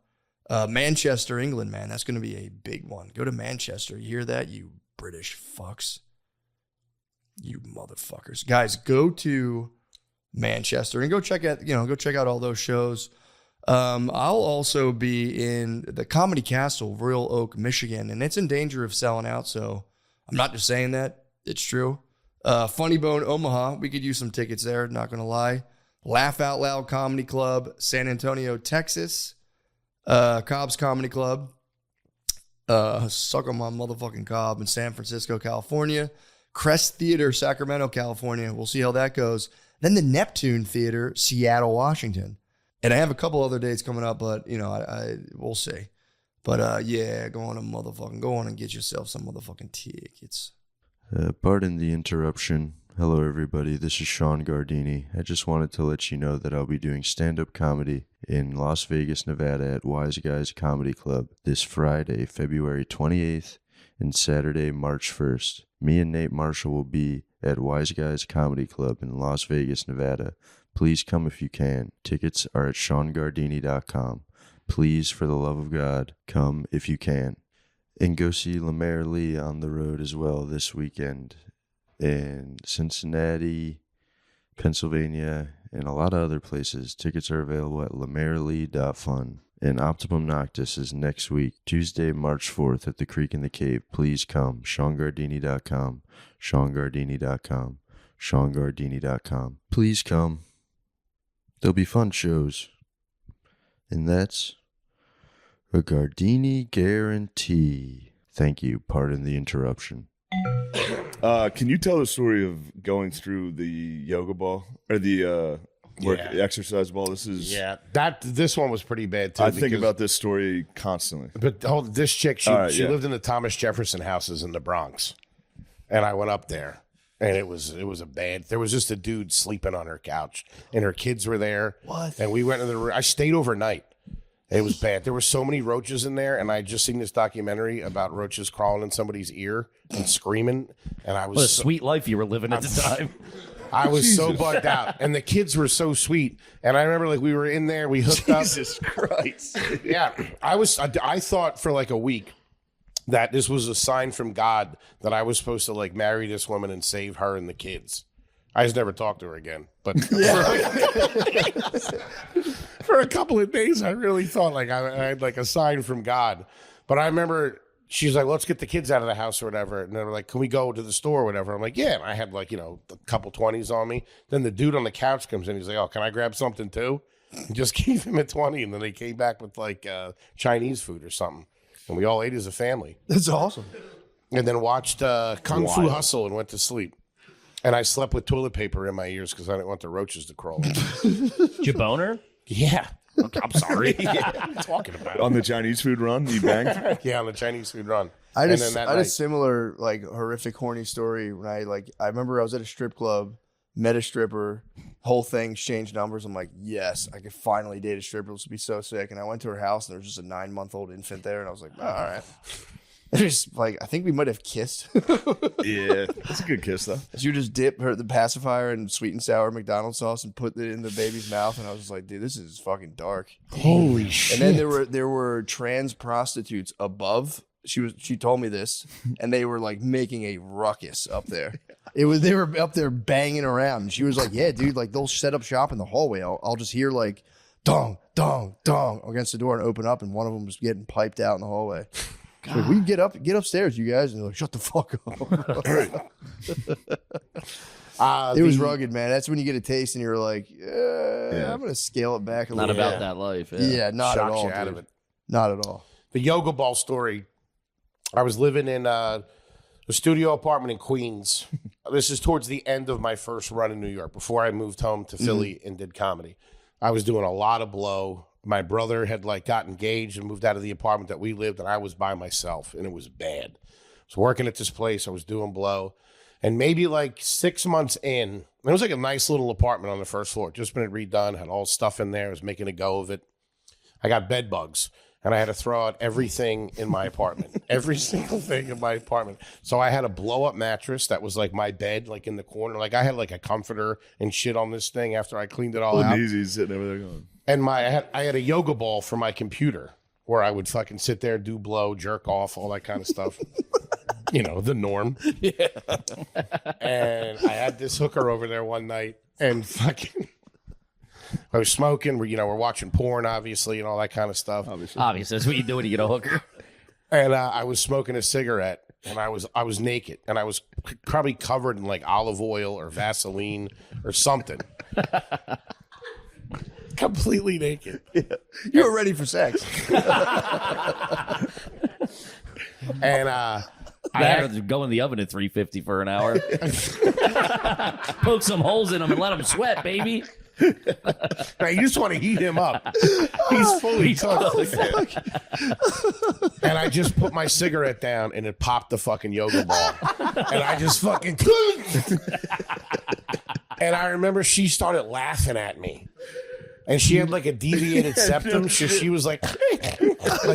Manchester, England, man, that's going to be a big one. Go to Manchester. You hear that, you British fucks? You motherfuckers. Guys, go to Manchester and go check out all those shows. I'll also be in the Comedy Castle, Royal Oak, Michigan, and it's in danger of selling out, so I'm not just saying that. It's true. Funny Bone, Omaha, we could use some tickets there, not going to lie. Laugh Out Loud Comedy Club, San Antonio, Texas. Cobb's Comedy Club. Suck on my motherfucking Cobb in San Francisco, California. Crest Theater, Sacramento, California. We'll see how that goes. Then the Neptune Theater, Seattle, Washington. And I have a couple other dates coming up, but, I we'll see. But, yeah, go on and get yourself some motherfucking tickets. Pardon the interruption. Hello, everybody. This is Sean Gardini. I just wanted to let you know that I'll be doing stand-up comedy in Las Vegas, Nevada at Wise Guys Comedy Club this Friday, February 28th, and Saturday, March 1st. Me and Nate Marshall will be at Wise Guys Comedy Club in Las Vegas, Nevada. Please come if you can. Tickets are at SeanGardini.com. Please, for the love of God, come if you can. And go see Lemaire Lee on the road as well this weekend in Cincinnati, Pennsylvania, and a lot of other places. Tickets are available at lemairelee.fun. And Optimum Noctis is next week, Tuesday, March 4th at the Creek in the Cave. Please come. SeanGardini.com. SeanGardini.com. SeanGardini.com. Please come. There'll be fun shows. And that's a Gardini guarantee. Thank you. Pardon the interruption. Can you tell the story of going through the yoga ball or the exercise ball? This one was pretty bad too. I think about this story constantly. But this chick, she All right, lived in the Thomas Jefferson houses in the Bronx. and I went up there. And it was a bad. There was just a dude sleeping on her couch, and her kids were there. What? And we went in the room. I stayed overnight. It was bad. There were so many roaches in there, and I had just seen this documentary about roaches crawling in somebody's ear and screaming. And I was What a sweet life you were living at the time. I was so bugged out, and the kids were so sweet. And I remember, like, we were in there, we hooked up. Jesus Christ. Yeah, I thought for like a week that this was a sign from God that I was supposed to like marry this woman and save her and the kids. I just never talked to her again. But for a couple of days, I really thought like I had like a sign from God. But I remember she's like, let's get the kids out of the house or whatever. And they were like, can we go to the store or whatever? I'm like, yeah. And I had like, a couple 20s on me. Then the dude on the couch comes in. He's like, oh, can I grab something too? And just gave him a 20. And then they came back with like Chinese food or something. And we all ate as a family. That's awesome. And then watched Kung Fu Hustle and went to sleep. And I slept with toilet paper in my ears because I didn't want the roaches to crawl in. Did you boner? Yeah. Okay, I'm sorry. What are you talking about? On the Chinese food run, you banged? Yeah, on the Chinese food run. I And had then that a night- similar like horrific horny story when I remember I was at a strip club, met a stripper, whole thing, exchanged numbers. I'm like, yes, I could finally date a stripper. This would be so sick. And I went to her house and there was just a 9-month-old infant there, and I was like, all right. Just like I think we might have kissed. Yeah. That's a good kiss, though. She would just dip the pacifier in sweet and sour McDonald's sauce and put it in the baby's mouth, and I was just like, dude, this is fucking dark. Holy shit. And then there were trans prostitutes above. She told me this, and they were like making a ruckus up there. They were up there banging around. And she was like, yeah, dude, like they'll set up shop in the hallway. I'll just hear like dong, dong, dong against the door and open up, and one of them was getting piped out in the hallway. Like, we get upstairs, you guys, and they're like, shut the fuck up. It was rugged, man. That's when you get a taste and you're like, I'm gonna scale it back a Not little. about that life. Yeah, not at Shocks all. you out Dude. of it. Not at all. The yoga ball story. I was living in a studio apartment in Queens. This is towards the end of my first run in New York before I moved home to Philly and did comedy. I was doing a lot of blow. My brother had like got engaged and moved out of the apartment that we lived, and I was by myself, and it was bad. I was working at this place. I was doing blow. And maybe like 6 months in, it was like a nice little apartment on the first floor. Just been redone, had all stuff in there. I was making a go of it. I got bed bugs, and I had to throw out everything in my apartment, every single thing in my apartment. So I had a blow-up mattress that was like my bed, like in the corner. Like I had like a comforter and shit on this thing after I cleaned it all out. Easy sitting over there going. And I had a yoga ball for my computer where I would fucking sit there, do blow, jerk off, all that kind of stuff. The norm. Yeah. And I had this hooker over there one night, and fucking, I was smoking. We're watching porn, obviously, and all that kind of stuff. Obviously, that's what you do when you get a hooker. And I was smoking a cigarette, and I was naked, and I was probably covered in like olive oil or Vaseline or something. Completely naked. Yeah. You were ready for sex. And Go in the oven at 350 for an hour. Poke some holes in them and let them sweat, baby. Now, you just want to heat him up. He's fully cooked. And I just put my cigarette down, and it popped the fucking yoga ball. And I just fucking... And I remember she started laughing at me. And she had like a deviated septum, so she was like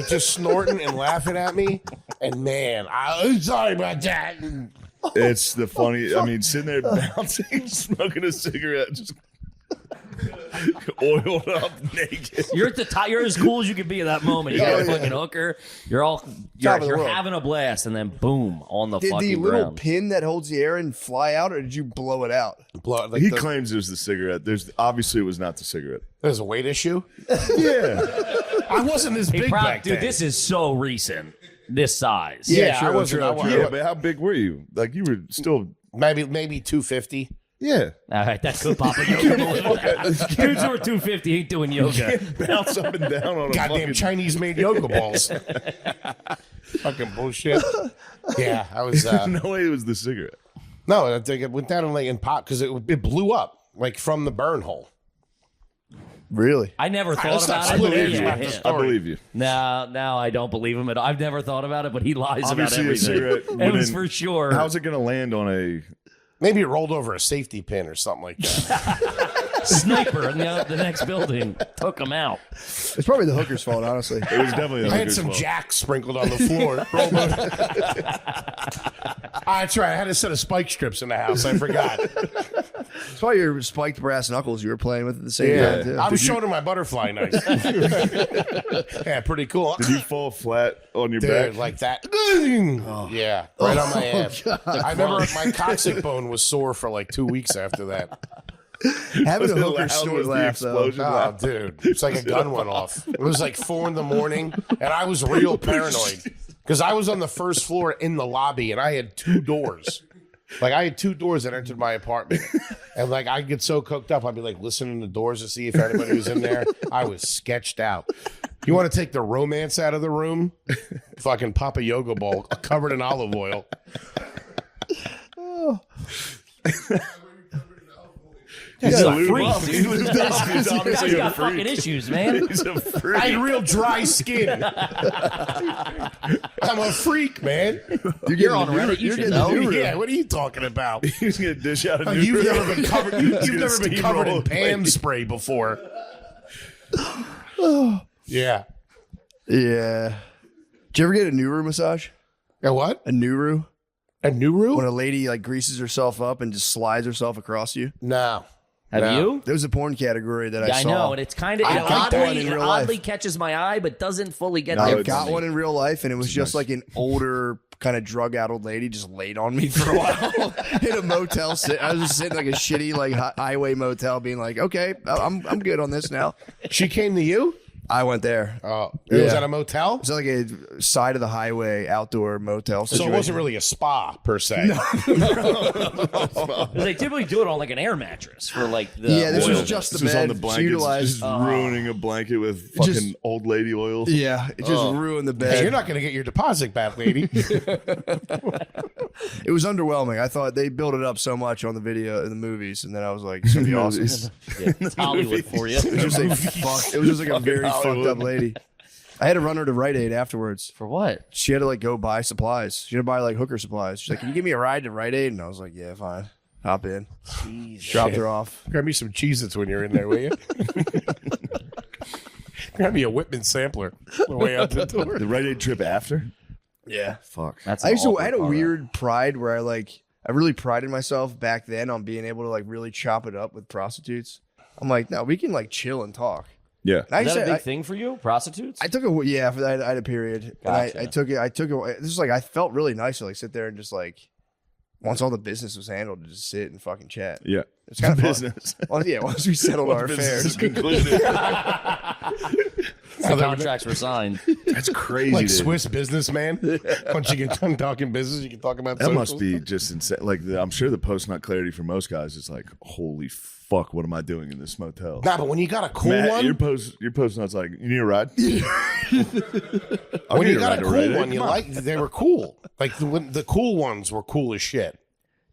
just snorting and laughing at me. And man, I'm sorry about that. It's the funny. I mean, sitting there bouncing, smoking a cigarette, just oiled up, naked. You're at the top. You're as cool as you can be in that moment. You got a fucking hooker. You're having a blast, and then boom on the Did fucking the little ground. pin that holds the air in fly out, or did you blow it out? He claims it was the cigarette. Obviously it was not the cigarette. There's a weight issue. Yeah, I wasn't as big back Dude, then. this is so recent. This size. Yeah, true, I wasn't. yeah, but how big were you? Like you were still. Maybe 250. Yeah, All right, that could pop a yoga. Dudes who are 250 ain't doing yoga. bounce up and down on a Goddamn fucking. Chinese-made yoga balls. Fucking bullshit. Yeah, I was. No way it was the cigarette. No, I think it went down and like in pop because it blew up like from the burn hole. Really? I never thought let's not about split it. hairs Yeah, about this yeah. story. I believe you. Now I don't believe him at all. I've never thought about it, but he lies Obviously, a about everything. cigarette It was wouldn't- for sure. How's it going to land on a? Maybe it rolled over a safety pin or something like that. Sniper in the next building took him out. It's probably the hooker's fault, honestly. It was definitely. I had some Jack sprinkled on the floor. That's right. I had a set of spike strips in the house. I forgot. It's probably your spiked brass knuckles you were playing with at the same time, too. I was showing her my butterfly knife. Yeah, pretty cool. Did you fall flat on your Dude, back? like that. Yeah, right on my ass. I remember my coccyx bone was sore for like 2 weeks after that. Having a Was it hooker loud? snort Was the laugh, though. explosion Oh, loud? dude. It's like a gun went off. It was like 4 a.m, and I was real paranoid because I was on the first floor in the lobby, and I had 2 doors. Like, I had 2 doors that entered my apartment. And, like, I'd get so coked up, I'd be, like, listening to the doors to see if anybody was in there. I was sketched out. You want to take the romance out of the room? Fucking pop a yoga ball covered in olive oil. He's Yeah, a lube freak, up. dude. He was obviously He's a got freak. fucking issues, man. He's a freak. I had real dry skin. I'm a freak, man. You're on Reddit. You should know. Yeah, what are you talking about? He's going to dish out a new You've room. never been covered. You've gonna never been covered in steamroll Pam lady. spray before. Yeah. Yeah. Did you ever get a Nuru massage? A what? A Nuru? A new When room? a lady like greases herself up and just slides herself across you? No. Have No. you? There was a porn category that Yeah, I I saw. know, and it's kind of I got one oddly, in it real oddly life. catches my eye, but doesn't fully get No, there. I it's got nice. one in real life, and it was just like an older, kind of drug out old lady just laid on me for a while in a motel. I was just sitting like a shitty like highway motel, being like, "Okay, I'm good on this now." She came to you? I went there. Oh. It was Yeah. at a motel? It's like a side of the highway outdoor motel So situation. it wasn't really a spa, per se. They typically do it on like an air mattress for like the Yeah, this oil. was just the This was on bed. the She blankets, utilized. just ruining a blanket with fucking Just- old lady oil. Yeah, it just ruined the bed. Hey, you're not going to get your deposit back, lady. It was underwhelming. I thought they built it up so much on the video in the movies, and then I was like, "It's gonna be awesome." It's Hollywood for you. It was just a fuck. It was just like a very fucked Hollywood. up lady. I had to run her to Rite Aid afterwards. For what? She had to like go buy supplies. She had to buy like hooker supplies. She's like, "Can you give me a ride to Rite Aid?" And I was like, "Yeah, fine." Hop in. Dropped her off. Grab me some Cheez-Its when you're in there, will you? Grab me a Whitman sampler on the way out the door. The Rite Aid trip after? Yeah. Fuck. That's I an used to. awkward I had a part. weird pride where I really prided myself back then on being able to like really chop it up with prostitutes. I'm like, no, we can like chill and talk. Yeah. And I Is used that a to- big thing for you? Prostitutes? I took a yeah for that. I had a period. Gotcha. And I took it. This was like I felt really nice to like sit there and just like once all the business was handled to just sit and fucking chat. Yeah. It's kind of business. Well, yeah, once we settled our Business is affairs. concluded. The contracts were signed. That's crazy. Like dude. Swiss businessman. Once you get done talking business, you can talk about That must socials. be just insane. Like, I'm sure the post nut clarity for most guys is like, holy fuck, what am I doing in this motel? Nah, but when you got a cool Matt, one, your post nut's like, you need a ride? when you got a to cool Rite Aid. one, you Come on. like they were cool. Like the cool ones were cool as shit.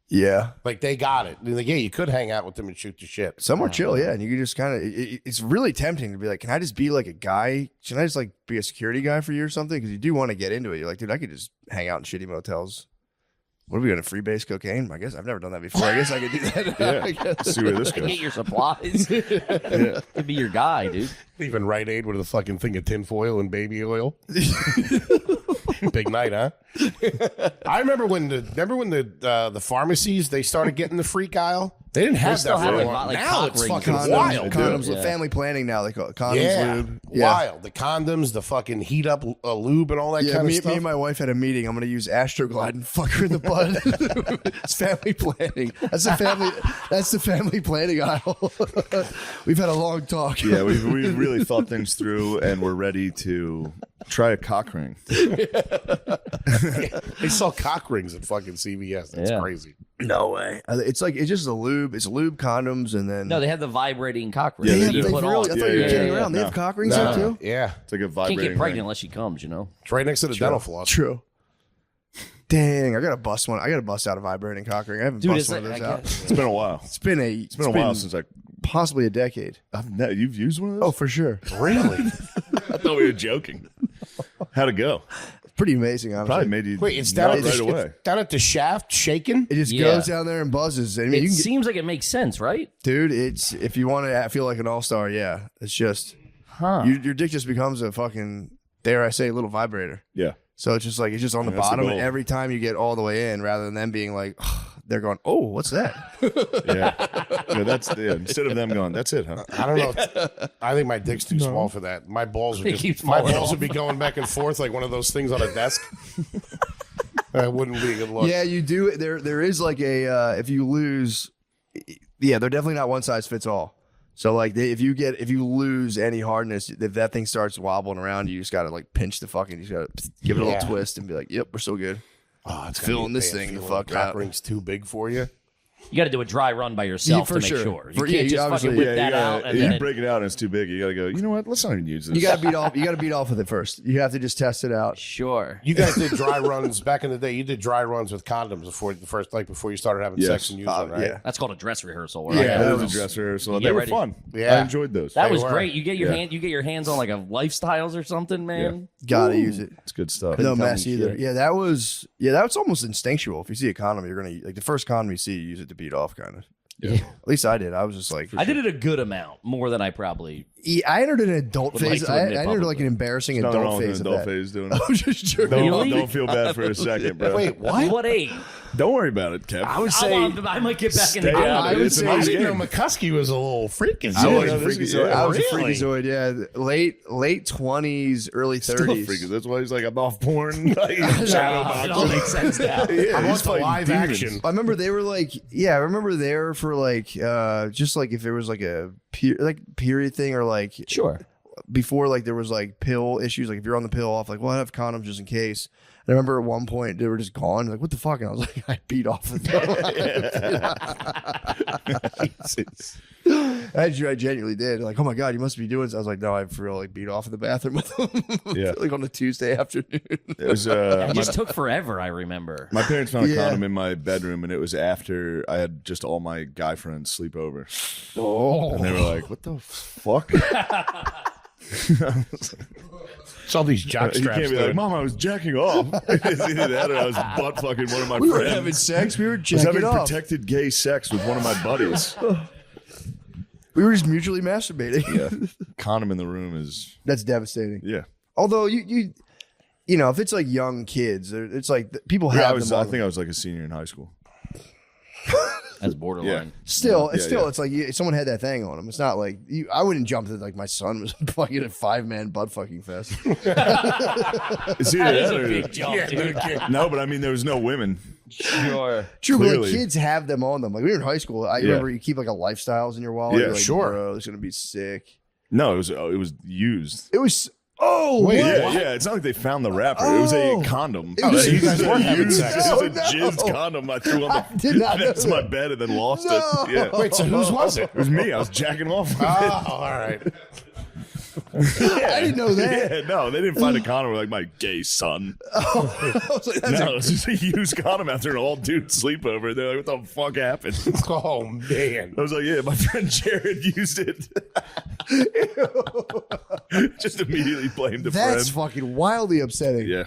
Yeah, Like they got it. Like, yeah, you could hang out with them and shoot the shit. some are chill. Yeah, and you can just kind of. It's really tempting to be like, can I just be like a guy? Can I just like be a security guy for you or something? Because you do want to get into it. You're like, dude, I could just hang out in shitty motels. What are we going to freebase cocaine? I guess I've never done that before. I guess I could do that. Yeah. I guess. See where this Get goes. your supplies. Could be your guy, dude. Leaving Rite Aid with a fucking thing of tinfoil and baby oil. Big night, huh? I remember when the pharmacies they started getting the freak aisle. They didn't have still that have, for a like, while. like Now cock it's rings fucking and Condoms, stuff. wild. condoms, Yeah. family planning now. They call it condoms, Yeah, lube. wild. The condoms, the fucking heat up lube, and all that Yeah, kind of me stuff. and my wife had a meeting. I'm going to use Astroglide and fuck her in the butt. It's family planning. That's the family planning aisle. We've had a long talk. Yeah, we really thought things through and we're ready to try a cock ring. They sell cock rings at fucking CVS. That's Yeah. crazy. No way. It's just a lube. It's lube, condoms, and then No, they have the vibrating cock ring. Yeah, They they have, do. they put really, I on. thought Yeah, you were yeah, kidding yeah. around. They No. have cock rings there too. Yeah, It's like a Can't vibrating get pregnant ring. unless she comes, you know. it's right next to the dental floss. True. Dang, I gotta bust one. I gotta bust out a vibrating cock ring. I haven't Dude, busted it's one of like, those out. It's been a while. It's been a It's been a while since I possibly a decade. You've used one of those? Oh, for sure. Really? I thought we were joking. How'd it go? Pretty amazing, honestly. Probably made you Wait, it's nut down at right the away. down at the shaft, shaking. It just Yeah. goes down there and buzzes. I mean, It you can seems like it makes sense, right? dude, it's if you want to feel like an all-star, yeah. It's just your dick just becomes a fucking, dare I say, little vibrator. Yeah. So it's just on the That's the bottom, and goal. every time you get all the way in, rather than them being like, they're going, oh, what's that? Yeah. Instead of them going, that's it, huh? I don't know. I think my dick's too small for that. My balls would It keeps my falling balls off. would be going back and forth like one of those things on a desk. That wouldn't be a good look. Yeah, you do. There is like a if you lose, yeah, they're definitely not one size fits all. So like if you lose any hardness, if that thing starts wobbling around, you just gotta like pinch the fucking, you just gotta give it a little Yeah. twist and be like, yep, we're still good. Oh, it's filling this thing the fuck cock out. ring's too big for you. You got to do a dry run by yourself for to make sure. sure. You For- can't yeah, just obviously, fucking whip Yeah, that out and you then break it out and it's too big. You gotta go, you know what? Let's not even use this. You gotta beat off. You gotta beat off with it first. You have to just test it out. sure. You guys did dry runs back in the day. You did dry runs with condoms before before you started having Yes. sex and using them, right? Yeah. That's called a dress rehearsal. Yeah, Right? Yeah, that that was was- a dress rehearsal. You They get were ready. fun. Yeah. I enjoyed those. That was were. great. You get your Yeah. hand. You get your hands on like a lifestyles or something, man. Gotta use it. It's good stuff. No tell me mess either. shit. Yeah, that's almost instinctual. If you see a condom, you're gonna like the first condom you see, you use it to beat off, kind of. Yeah. At least I did. I was just like, I did it a good amount, more than I probably. I entered an adult Would like phase. to I admit entered like publicly. an embarrassing Nothing adult wrong with phase an of adult that. phase doing I it. was just joking. Really? Don't feel bad for a second, bro. Wait, what? What age? Don't worry about it, Kev. I would I, say I might get back in the Stay game. out I of it. would It's a say- I nice didn't know game. McCuskey was a little freaking. I was Yeah, a this is- freakazoid. I was a really? freakazoid. Yeah, late 20s, early Still a 30s. freak. That's why he's like, I'm off porn. Like, shadow It all boxing. makes sense now. Yeah, I he's want the fighting live demons. action. I remember they were like, I remember they were for like, just like if there was like a period thing or like Sure. before like there was like pill issues, like if you're on the pill off, like, well, I have condoms just in case. And I remember at one point they were just gone. Like, what the fuck? And I was like, I beat off with them. I genuinely did. Like, oh my God, you must be doing this. I was like, no, I for real like beat off in the bathroom with them. Yeah. Like on a Tuesday afternoon. It was It just took forever, I remember. my parents found a Yeah. condom in my bedroom, and it was after I had just all my guy friends sleep over, Oh. and they were like, "What the fuck?" It's all these jock You straps. can't be like, dude. "Mom, I was jacking off." It's either that or I was butt fucking one of my We were friends. having sex. We were I was jacking having off. protected gay sex with one of my buddies. We were just mutually masturbating. Yeah, condom in the room is That's devastating. yeah. Although you know, if it's like young kids, it's like people have Yeah, them I on think I was like a senior in high school. That's borderline. Still, Yeah, yeah. it's like someone had that thing on them. It's not like I wouldn't jump to like my son was fucking a 5-man butt fucking fest. It's either That is that a or- big jump, dude. No, but I mean, there was no women. Sure. True, but like Clearly. kids have them on them. Like we were in high school. I remember you keep like a lifestyles in your wallet. Yeah, You're like, sure. Bro, it's gonna be sick. No, it was used. It was. Oh Wait, what? Yeah, yeah. It's not like they found the wrapper. It was a Oh. condom. It was- so you guys It was weren't having used- sex. It was a No, jizzed no. condom I threw on I did not know next to my that. bed and then lost No. it. Yeah. Wait, so whose was it? It was me. I was jacking off with Oh, all right. I didn't know it. that. Yeah, no, they didn't find a condom like my gay son. I was like, that's No, it was just a used condom after an all dude sleepover. They're like, what the fuck happened? Oh man. I was like, yeah, my friend Jared used it. Just immediately blamed a that's friend. fucking wildly upsetting. Yeah.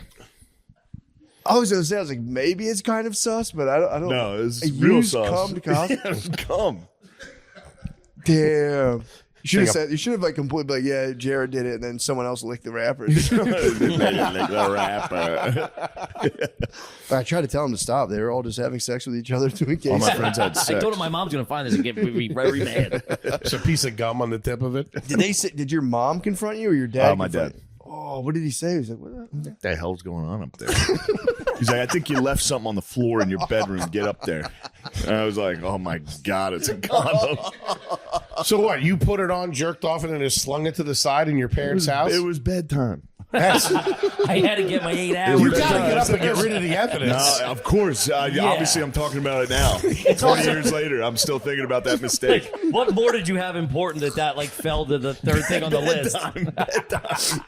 I was gonna say, I was like, maybe it's kind of sus, but I don't. No, it was a real used sauce. cum to cost? Yeah, it was cum. Damn. You should have Like a- said. You should have like completely like, yeah, Jared did it, and then someone else licked the wrapper. They didn't lick the wrapper. I tried to tell them to stop. They were all just having sex with each other doing gay All my sex. friends had I sex. told him my mom's gonna find this and get me very mad. It's a piece of gum on the tip of it. Did they say? Did your mom confront you or your dad? My confront dad. you? Oh, what did he say? He was like, what? What the hell's going on up there? He's like, I think you left something on the floor in your bedroom. Get up there. And I was like, oh my God, it's a condom. So what? You put it on, jerked off, and then just slung it to the side in your parents' house? It was bedtime. Yes. I had to get my 8 hours. You gotta get up and get rid of the No, evidence. of course. Obviously, I'm talking about it now. 20 years later, I'm still thinking about that mistake. What more did you have important that like fell to the third thing on the list? Bedtime.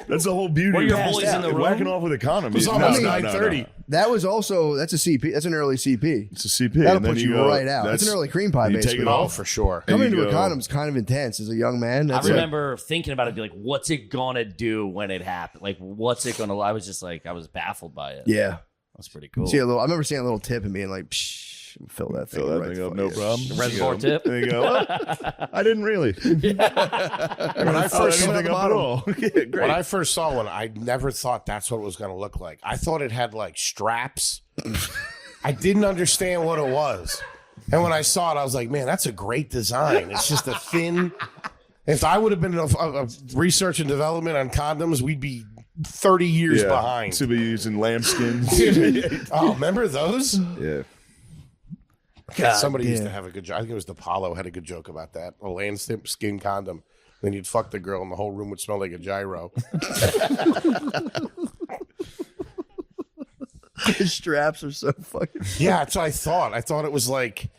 That's the whole beauty. Were your of boys in the room? whacking off with a condom. It was No, almost no, 9:30. That was also that's a CP. That's an early CP. It's a CP. That'll and then put you you go, right out. It's an early cream pie, you take basically. it Oh, off. for sure. And Coming you into a go- condom is kind of intense as a young man. I That's remember thinking about it, be like, what's it gonna do when it happened? Like, what's it gonna? I was just like, I was baffled by it. Yeah. That's pretty cool. I remember seeing a little tip and being like, psh, fill that thing, Fill that right thing up, fuck no yeah. problem. Reservoir tip. There you go. Well, I didn't really. When I first anything up at all. Yeah, great. When I first saw one, I never thought that's what it was going to look like. I thought it had like straps. I didn't understand what it was. And when I saw it, I was like, man, that's a great design. It's just a thin. If I would have been a research and development on condoms, we'd be 30 years behind. To be using lambskin. Oh, remember those? Yeah. Somebody used to damn. have a good joke. I think it was DePaulo had a good joke about that. A lambskin condom. Then you'd fuck the girl and the whole room would smell like a gyro. The straps are so fucking. Yeah, that's what I thought. I thought it was like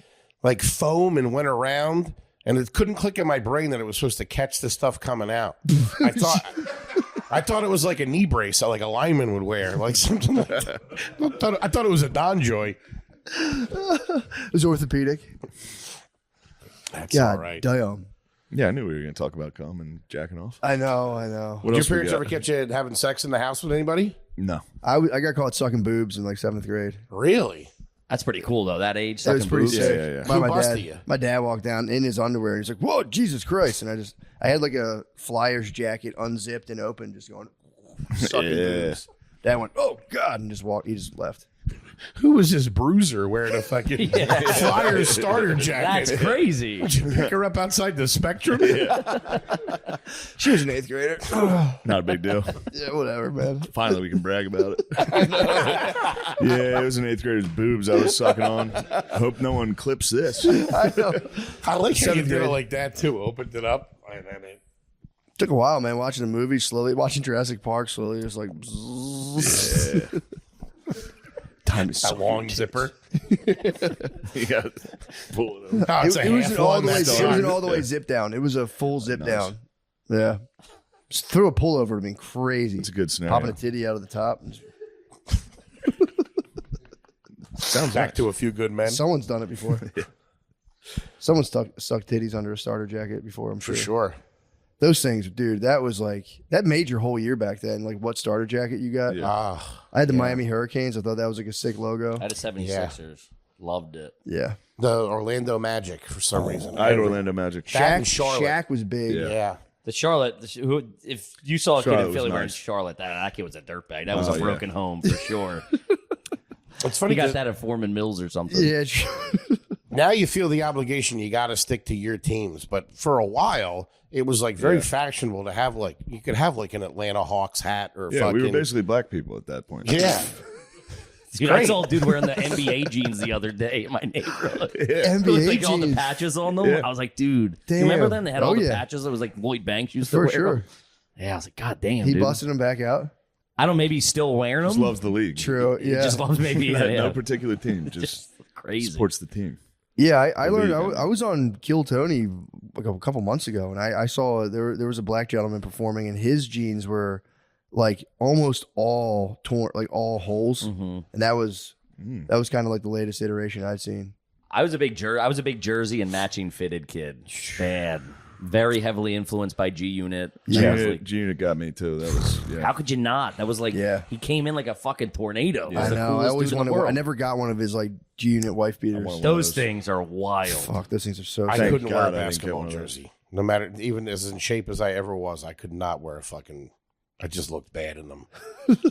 foam and went around, and it couldn't click in my brain that it was supposed to catch the stuff coming out. I thought it was like a knee brace, like a lineman would wear, like something like that. I thought it was a Don Joy. It was orthopedic. That's God all right. damn. Yeah, I knew we were going to talk about cum and jacking off. I know. What Did your else we parents got? ever catch you having sex in the house with anybody? No. I got caught sucking boobs in like 7th grade. Really? That's pretty cool though. That age, That was sucking pretty boobs. sick. Yeah. By Who my busted dad. you? My dad walked down in his underwear and he's like, "Whoa, Jesus Christ!" And I had like a Flyers jacket unzipped and open, just going sucking boobs. Dad went, "Oh God," and just walked. He just left. Who was this bruiser wearing a fucking Flyers starter jacket? That's crazy. Did you pick her up outside the Spectrum? She was an 8th grader. Not a big deal. Yeah, whatever, man. Finally, we can brag about it. Yeah, it was an 8th grader's boobs I was sucking on. I hope no one clips this. I know. I like how you 7th did it grade. like that too. Opened it up. And then it- Took a while, man. Watching the movie slowly, watching Jurassic Park slowly. It was like, time to that suck long your tits. zipper. You got to pull it up. Oh, it's a It wasn't half all one. the way. It That's wasn't all. all the way zip down. It was a full zip down. Yeah. Just threw a pullover would have been crazy. It's a good scenario. Popping a titty out of the top. Sounds Back nice. to a few good men. Someone's done it before. Someone sucked titties under a starter jacket before, I'm For sure. sure. Those things, dude, that was like, that made your whole year back then. Like what starter jacket you got. Yeah. Ah, I had the Miami Hurricanes. I thought that was like a sick logo. I had a 76ers. Loved it. Yeah. the Orlando Magic for some reason. I had Orlando Magic. That and Charlotte. Shaq was big. Yeah. Yeah. The Charlotte, who if you saw a kid Charlotte in Philly was wearing nice. Charlotte, that kid was a dirtbag. That was Oh, a yeah. broken home for sure. It's funny He got 'cause that at Foreman Mills or something. Yeah. now you feel the obligation. You got to stick to your teams. But for a while, it was like very fashionable to have like you could have like an Atlanta Hawks hat or Yeah, fucking. we were basically black people at that point. yeah. Dude, I saw a dude wearing the NBA jeans the other day in my neighborhood. NBA With like all the jeans. patches on them. Yeah. I was like, dude, you Damn. remember them? They had all Oh, the yeah. patches. It was like Lloyd Banks used to For wear sure. them. Yeah, I was like, God damn, He dude. busted him back out. I don't know, maybe he's still wearing them. Just loves the league. True. He Yeah. just loves maybe No particular team. Just crazy. supports the team. Yeah, I learned. league, I was on Kill Tony like a couple months ago, and I saw there was a black gentleman performing, and his jeans were like almost all torn, like all holes, Mhm. and that was kind of like the latest iteration I'd seen. I was a big jersey and matching fitted kid. Bad. Very heavily influenced by G Unit. Yeah. G Unit got me too. That was How could you not? That was like Yeah. he came in like a fucking tornado. He was I the know. I coolest always dude in the wanted. world. I never got one of his like G Unit wife beaters. want Those things are wild. Fuck, those things are so. I sick. couldn't God wear I a didn't get basketball one of those. jersey. No matter, even as in shape as I ever was, I could not wear a fucking. I just looked bad in them.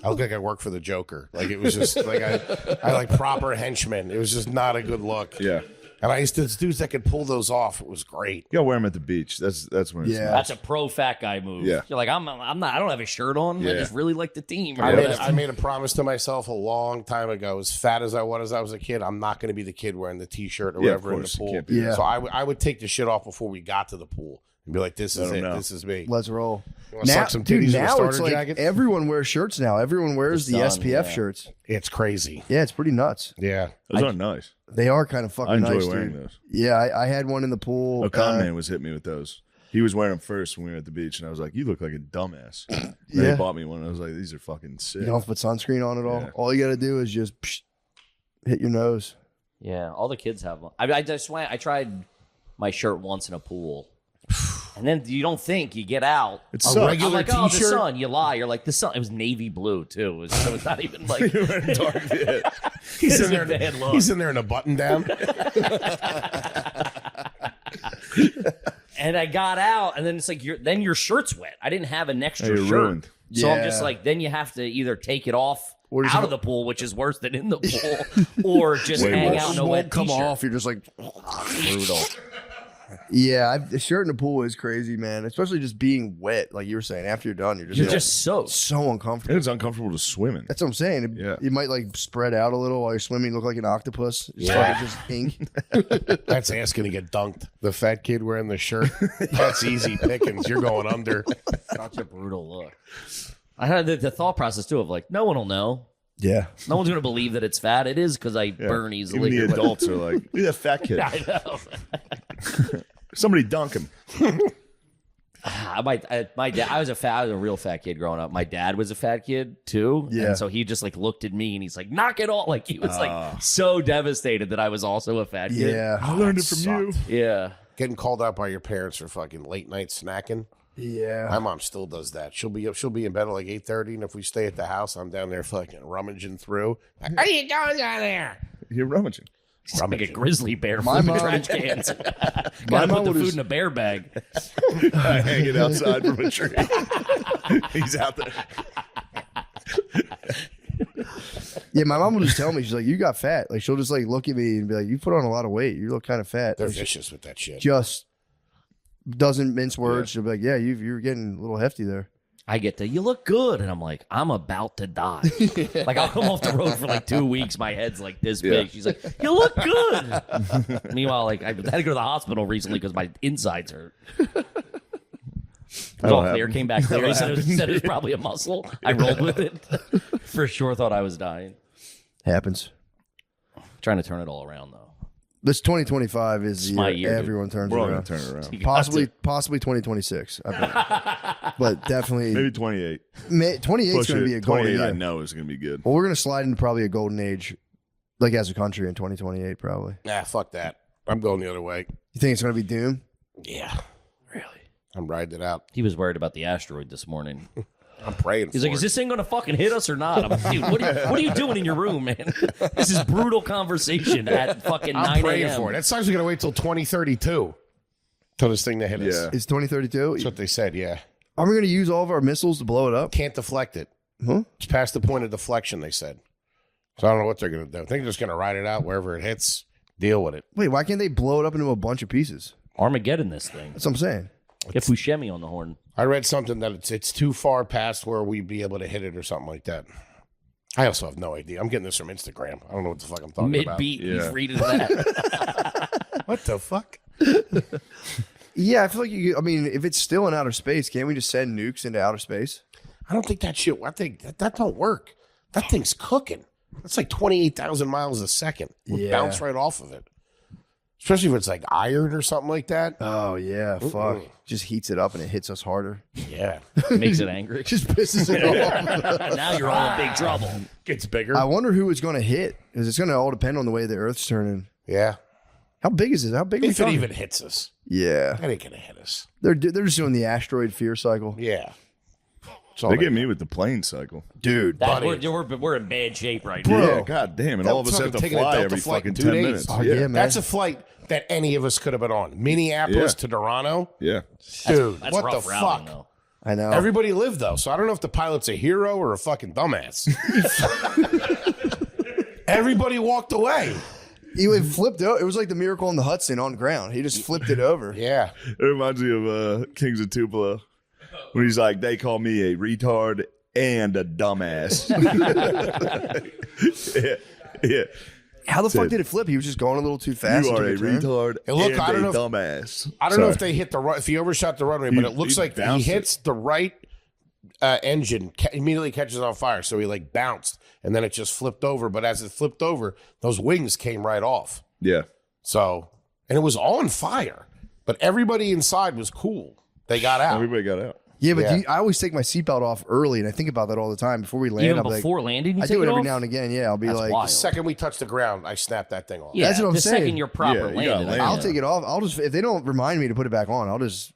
I looked like I worked for the Joker. Like it was just like I like proper henchmen. It was just not a good look. Yeah. And I used to dudes that could pull those off. It was great. You gotta wear them at the beach. That's when it's Yeah. nice. That's a pro fat guy move. Yeah. You're like, I'm not, I don't have a shirt on. I Yeah. just really like the team. Or I made, whatever. I made a promise to myself a long time ago. As fat as I was a kid, I'm not going to be the kid wearing the T-shirt or Yeah, of whatever in the course. You pool. can't be that. So I would take the shit off before we got to the pool and be like, "This is Let 'em it. know. This is me." Let's roll. You wanna suck some titties in a now starter it's like jacket? everyone wears shirts now. Everyone wears the sun, SPF yeah. shirts. It's crazy. Yeah, it's pretty nuts. Yeah. Those are nice. They are kind of fucking I enjoy nice, wearing dude. those. Yeah, I had one in the pool. A con man was hitting me with those. He was wearing them first when we were at the beach, and I was like, "You look like a dumbass." And Yeah. he bought me one. And I was like, "These are fucking sick." You don't have to put sunscreen on at all. Yeah. All you got to do is just hit your nose. Yeah, all the kids have them. I just went. I tried my shirt once in a pool, and then you don't think you get out. It's A sucks. regular I'm like, oh, the t-shirt? sun. You lie. You're like the sun. It was navy blue too. So it's not even like You were dark, yeah. He's It's in a there. bad look. He's in there in a button down. And I got out, and then it's like then your shirt's wet. I didn't have an extra You're shirt, ruined. so I'm Yeah. just like, then you have to either take it off Or just out have- of the pool, which is worse than in the pool, or just Way hang worse. out in a Won't wet come t-shirt. off. You're just like, Brutal. yeah. The shirt in the pool is crazy, man. Especially just being wet, like you were saying. After you're done, you're You're just soaked. so uncomfortable. And it's uncomfortable to swim in. That's what I'm saying. It, Yeah. You might like spread out a little while you're swimming. Look like an octopus. Yeah. Just ink. That's asking to get dunked. The fat kid wearing the shirt. That's easy pickings. You're going under. Such a brutal look. I had the thought process too of like, no one will know. Yeah. No one's gonna believe that it's fat. It is because I burn easily. Even the adults are like, "Look at that fat kid. I know. Somebody dunk him." My dad. I was a real fat kid growing up. My dad was a fat kid too. Yeah. And so he just like looked at me and he's like, knock it off. Like he was like so devastated that I was also a fat kid. Yeah. I learned it from you. Yeah. Getting called out by your parents for fucking late night snacking. Yeah. My mom still does that. She'll be in bed at like 8:30, and if we stay at the house, I'm down there fucking rummaging through. Like, what are you doing down there? You're rummaging. It's like a grizzly bear My flipping mom- trash cans. My Gotta mom put the would food just- in a bear bag. Hanging outside from a tree. He's out there. Yeah, my mom will just tell me, she's like, you got fat. Like, she'll just like look at me and be like, you put on a lot of weight. You look kind of fat. They're Like, she vicious with that shit. just doesn't mince words. She'll be like, yeah, you're getting a little hefty there. I get to, you look good. And I'm like, I'm about to die. Like, I'll come off the road for like 2 weeks. My head's like this big. She's like, you look good. Meanwhile, like, I had to go to the hospital recently because my insides hurt. It was all clear, came back clear. He said it was probably a muscle. I rolled with it. For sure thought I was dying. Happens. Trying to turn it all around, though. This 2025 is the my year year, dude. everyone turns We're all around. going to turn it around. You got to. Possibly 2026. I bet. But definitely, Maybe 28. 28 is Push going to it. be a golden 28, I year. know is going to be good. Well, we're going to slide into probably a golden age, like as a country in 2028, probably. Nah, fuck that. I'm going the other way. You think it's going to be doom? Yeah. Really? I'm riding it out. He was worried about the asteroid this morning. I'm praying He's for like, is it. this thing going to fucking hit us or not? I'm like, dude, what are you doing in your room, man? This is brutal conversation at fucking I'm 9 praying a.m. for it. That sucks. We're going to wait till 2032 till this thing to hit us. Yeah. It's 2032. That's what they said, yeah. Are we going to use all of our missiles to blow it up? Can't deflect it. Huh? It's past the point of deflection, they said. So I don't know what they're going to do. I think they're just going to ride it out wherever it hits, deal with it. Wait, why can't they blow it up into a bunch of pieces? Armageddon this thing. That's what I'm saying. Get Buscemi on the horn. I read something that it's too far past where we'd be able to hit it or something like that. I also have no idea. I'm getting this from Instagram. I don't know what the fuck I'm talking about. Mid-beat, he's Yeah. reading that. What the fuck? Yeah, I feel like I mean, if it's still in outer space, can't we just send nukes into outer space? I don't think that shit. I think that don't work. That thing's cooking. That's like 28,000 miles a second. We'll Yeah. bounce right off of it. Especially if it's like iron or something like that. Oh yeah, fuck. Just heats it up and it hits us harder. Yeah. Makes it angry. Just pisses it off. Now you're all in big trouble. Gets bigger. I wonder who it's going to hit, because it's going to all depend on the way the Earth's turning. Yeah. How big is it? How big? Are we If it talking? even hits us. Yeah, That ain't going to hit us. they're just doing the asteroid fear cycle, Yeah. That's all They they get me with the plane cycle. dude. That, Buddy. we're in bad shape right Bro. now. Yeah, god damn. And all of us have to Taking a fly Delta every flight fucking in 2 10 days. minutes. Oh, yeah, man. That's a flight that any of us could have been on. Minneapolis Yeah. to Toronto. Yeah. Dude, That's what rough the routing, fuck? though. I know. Everybody lived, though, so I don't know if the pilot's a hero or a fucking dumbass. Everybody walked away. He flipped out. It was like the Miracle on the Hudson on ground. He just flipped it over. Yeah. It reminds me of Kings of Tupelo when he's like, they call me a retard and a dumbass. yeah. How the fuck Said, did it flip? He was just going a little too fast. You are into a the turn. retard Hey, look, and I don't a know if- dumbass. I don't know if Sorry. they hit if he overshot the runway, but it looks he like he bounced hits the right engine, immediately catches on fire. So he like bounced and then it just flipped over. But as it flipped over, those wings came right off. Yeah. So, and it was on fire. But everybody inside was cool. They got out. Everybody got out. Yeah, but Yeah. I always take my seatbelt off early, and I think about that all the time before we land. Even I'll be before landing, you I take do it every off? now and again. Yeah, I'll be That's like, wild. The second we touched the ground, I snapped that thing off. Yeah, That's what I'm the saying. second you're proper Yeah, you gotta landed. land. I'll take it off. I'll just if they don't remind me to put it back on, I'll just.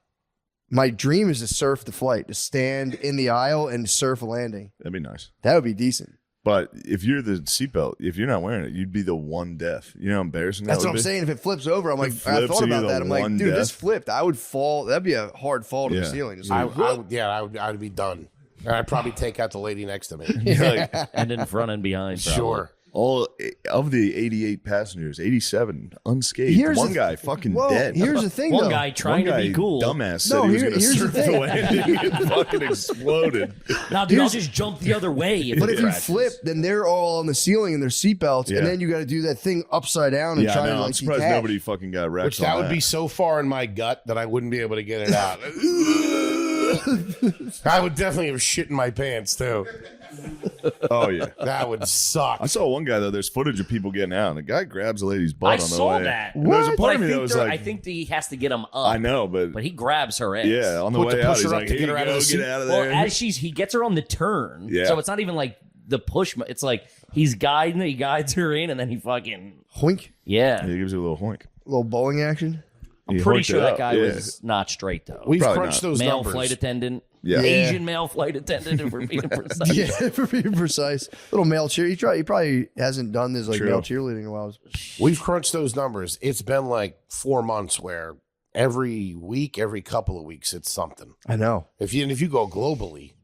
My dream is to surf the flight, to stand in the aisle and surf a landing. That'd be nice. That would be decent. But if you're the seatbelt, if you're not wearing it, you'd be the one death. You know how embarrassing That's that what would I'm be? saying. If it flips over, I'm like, It I flips thought and you're about the that. I'm like, one dude, death. this flipped. I would fall. That'd be a hard fall to Yeah. the ceiling. Just I like, would be done. And I'd probably take out the lady next to me. Like, And in front and behind. probably. Sure. all of the 88 passengers, 87 unscathed. Here's One the- guy fucking well, dead. here's the thing, One though. guy trying One to guy, be cool. dumbass, said No, he was here- going to here's the surf the thing. landing and fucking exploded. Now, dude, I'll just jump the other way. If But it if you crashes. flip, then they're all on the ceiling in their seatbelts, Yeah. and then you got to do that thing upside down and Yeah, try I to know. like I'm surprised detach. nobody fucking got wrecked. Which that on would be so far in my gut that I wouldn't be able to get it out. I would definitely have shit in my pants too. Oh yeah. That would suck. I saw one guy though. There's footage of people getting out, and the guy grabs a lady's butt I on the saw way. that. And There's a But part I of me think that was there- like, I think he has to get him up. I know, but But he grabs her ass. yeah, on the Put way the out, pusher he's up like, to "Here get you her out of go, the seat." get out of Well, there." as he gets her on the turn, Yeah. so it's not even like the push. It's like he guides her in, and then he fucking Hoink, yeah. He gives you a little hoink. little bowling action. He Pretty hoinked sure it that up, guy yeah. was not straight though. We've Probably crunched not. those Male numbers. flight attendant, Yeah. Asian male flight attendant, if we're being precise. Yeah, for being precise. Little male cheer. He probably hasn't done this like True. male cheerleading in a while. We've crunched those numbers. It's been like 4 months where every week, every couple of weeks, it's something. I know. If you go globally,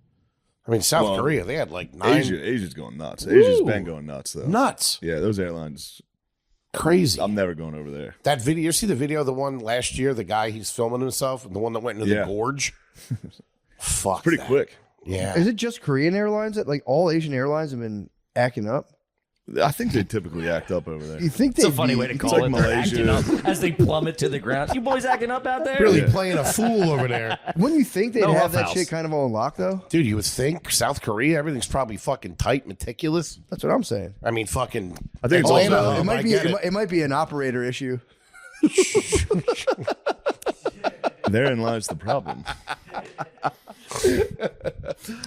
I mean South Well, Korea, they had like 9 Asia's going nuts. Asia's Woo. been going nuts though. nuts, Yeah, those airlines. crazy. I'm never going over there. That video, you see the video, the one last year, the guy he's filming himself, the one that went into Yeah. the gorge. Fuck, Pretty that. quick. Yeah, Is it just Korean airlines that like all Asian airlines have been acting up? I think they typically act up over there. You think It's a they'd funny be- way to call like it. They're Malaysia. acting up as they plummet to the ground. You boys acting up out there? really Yeah. playing a fool over there, Wouldn't you think they'd No have that roughhouse. shit kind of on lock though? dude. You would think South Korea, everything's probably fucking tight, meticulous. That's what I'm saying. I mean, fucking. I think it's Oh, also- no, It I might be. get It might be an operator issue. Therein lies the problem.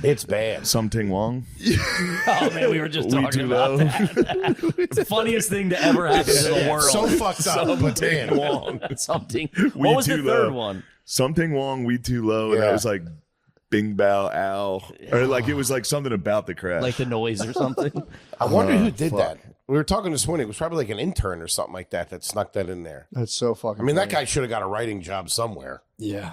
It's bad. Something Wong. Oh man, we were just We talking too about low. that. It's the funniest thing to ever happen in the world. So fucked up, but damn. Something. We What was the too third low. one? Something Wong. We too low. And Yeah. that was like Bing Bao Ow. Or like it was like something about the crash. Like the noise or something? I wonder who did that. We were talking this morning. It was probably like an intern or something like that snuck that in there. That's so fucking. I mean, that funny. guy should have got a writing job somewhere. Yeah.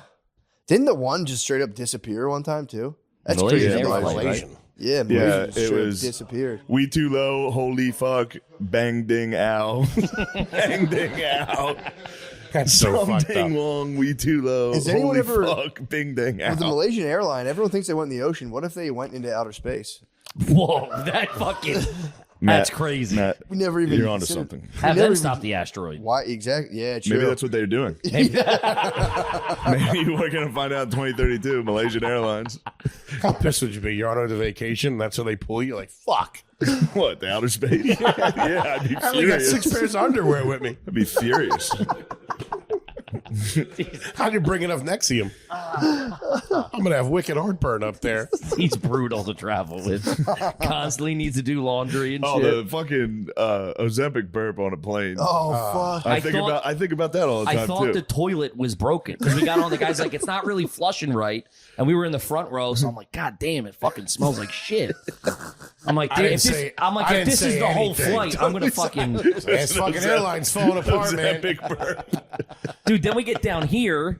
Didn't the one just straight up disappear one time too? That's Malaysian crazy. Airlines, Malaysian. Yeah, Yeah, Malaysia just it straight up was- disappeared. We too low. Holy fuck. Bang ding ow. Bang ding ow. That's so fucked up. Something Wong. We too low. Has anyone Holy ever- fuck. Bing ding ow. With the Malaysian airline, everyone thinks they went in the ocean. What if they went into outer space? Whoa, that fucking. That's crazy. Matt, We never even. you're onto considered- something. Have never them even- stop the asteroid. Why exactly? Yeah, true. Maybe that's what they're doing. Maybe we're going to find out in 2032, Malaysian Airlines. How pissed would you be? You're on a vacation. That's where they pull you. You're like, fuck. What, the outer space? Yeah, I'd be I only got furious. 6 pairs of underwear with me. I'd be furious. How'd you bring enough Nexium? I'm going to have wicked heartburn up there. He's brutal to travel with. Constantly needs to do laundry and Oh, shit. the fucking Ozempic burp on a plane. Oh fuck! I think about that all the I time thought too. the toilet was broken because we got on. The guy's like, it's not really flushing right, and we were in the front row. So I'm like, God damn, it fucking smells like shit. I'm like, I didn't if this, say- I'm like, I if didn't this is say the whole anything. flight, I'm gonna fucking This fucking airline's falling apart, man. Ozempic burp. dude. Then we get down here.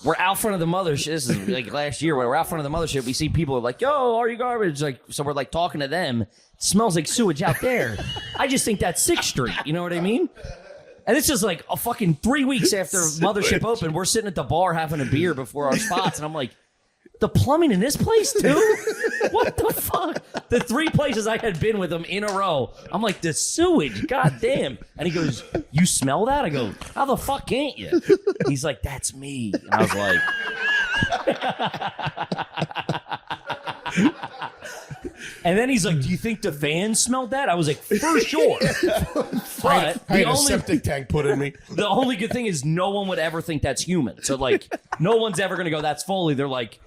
We're out front of the mothership. This is like last year. We're out front of the mothership. We see people like, "Yo, are you garbage?" Like, so we're like talking to them. It smells like sewage out there. I just think that's 6th Street. You know what I mean? And it's just like a fucking 3 weeks after mothership opened. We're sitting at the bar having a beer before our spots, and I'm like, the plumbing in this place too? What the fuck? The 3 places I had been with him in a row. I'm like, the sewage, goddamn. And he goes, you smell that? I go, how the fuck can't you? He's like, that's me. And I was like, And then he's like, "Do you think the fans smelled that?" I was like, "For sure." But I had a septic tank put in me. the only good thing is no one would ever think that's human. So like, no one's ever gonna go, "That's Foley." They're like,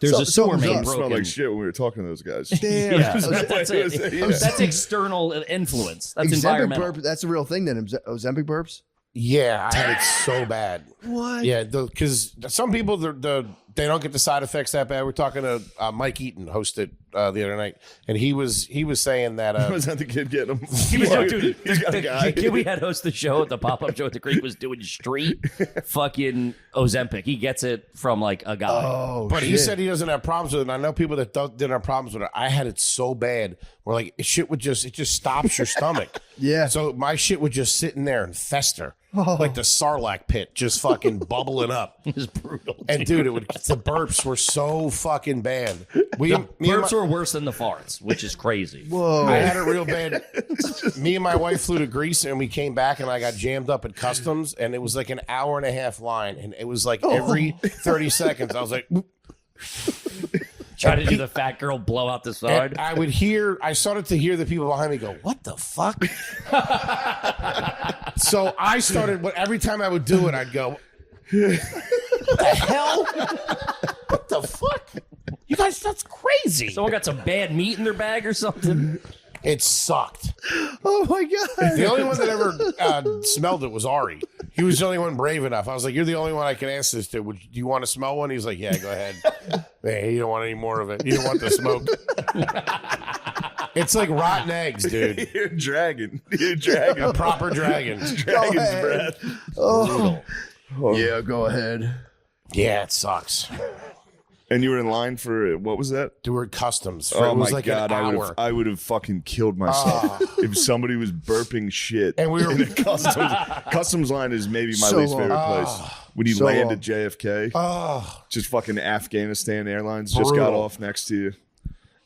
"There's a sewer main It smelled broken." like shit when we were talking to those guys. Damn. Yeah, That's that's external influence. That's Ozempic environmental. burp. That's a real thing. Then Ozempic burps. Yeah, I had it so bad. What? Yeah, because some people they don't get the side effects that bad. We're talking to Mike Eaton, hosted the other night, and he was saying that Was that the kid getting him? He was dude, He's got a guy. the kid we had host the show at the pop-up show at the Creek was doing straight fucking Ozempic. He gets it from like a guy. Oh, But he shit. said he doesn't have problems with it. And I know people that didn't have problems with it. I had it so bad where like shit would just stops your stomach. Yeah. So my shit would just sit in there and fester. Like the Sarlacc pit, just fucking bubbling up. It was brutal. And dude, the burps were so fucking bad. Burps were worse than the farts, which is crazy. Whoa. I had it real bad. Me and my wife flew to Greece and we came back and I got jammed up at customs and it was like an hour and a half line and it was like every 30 seconds I was like, Try to do the fat girl blow out the side. and I started to hear the people behind me go, what the fuck? So I started, every time I would do it, I'd go, what the hell? What the fuck? You guys, that's crazy. Someone got some bad meat in their bag or something. It sucked. Oh my god. The only one that ever smelled it was Ari. He was the only one brave enough. I was like, "You're the only one I can ask this to. Do you want to smell one?" He's like, "Yeah, go ahead." Hey, you don't want any more of it. You don't want the smoke. It's like rotten eggs, dude. You're a dragon. You're a dragon. A proper dragon. Dragon's ahead. breath. Oh. Yeah, go ahead. Yeah, it sucks. And you were in line for what was that? Doing customs. Oh it was my like god, an hour. I would have fucking killed myself if somebody was burping shit. And we were in a customs line is maybe my So least long. favorite place. When you So land long. at JFK, Oh, just fucking Afghanistan Airlines just got Brutal. off next to you.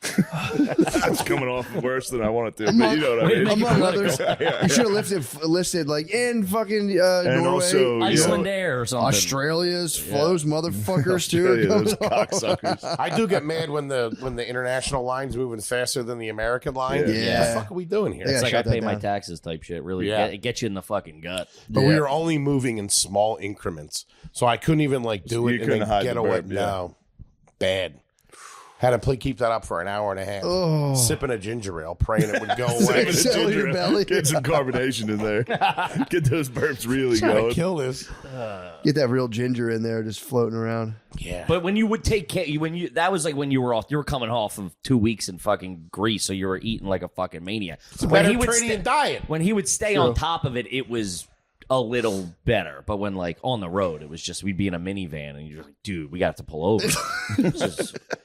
It's coming off worse than I want it to, but you know what I mean. Among others, you should have listed like in fucking And Norway, also, Iceland Air or something. Australia's flows motherfuckers too. Australia, those cocksuckers. I do get mad when the international line's moving faster than the American line. Yeah. What the fuck are we doing here? Yeah. It's like I shut that pay my down. taxes type shit. Really, Yeah. it gets you in the fucking gut. But we were only moving in small increments, so I couldn't even like do So it you and couldn't then hide get the away. burp, yeah. No, bad. Had to keep that up for an hour and a half. Oh. Sipping a ginger ale, praying it would go away. Settle your belly. Get some carbonation in there. Get those burps really Trying going. to kill this. Get that real ginger in there, just floating around. Yeah, But when you would take care, that was like when you were coming off of 2 weeks in fucking Greece, so you were eating like a fucking maniac. When he would Mediterranean diet. when he would stay on top of it, it was a little better. But when like on the road, it was just we'd be in a minivan and you're like, dude, we got to pull over.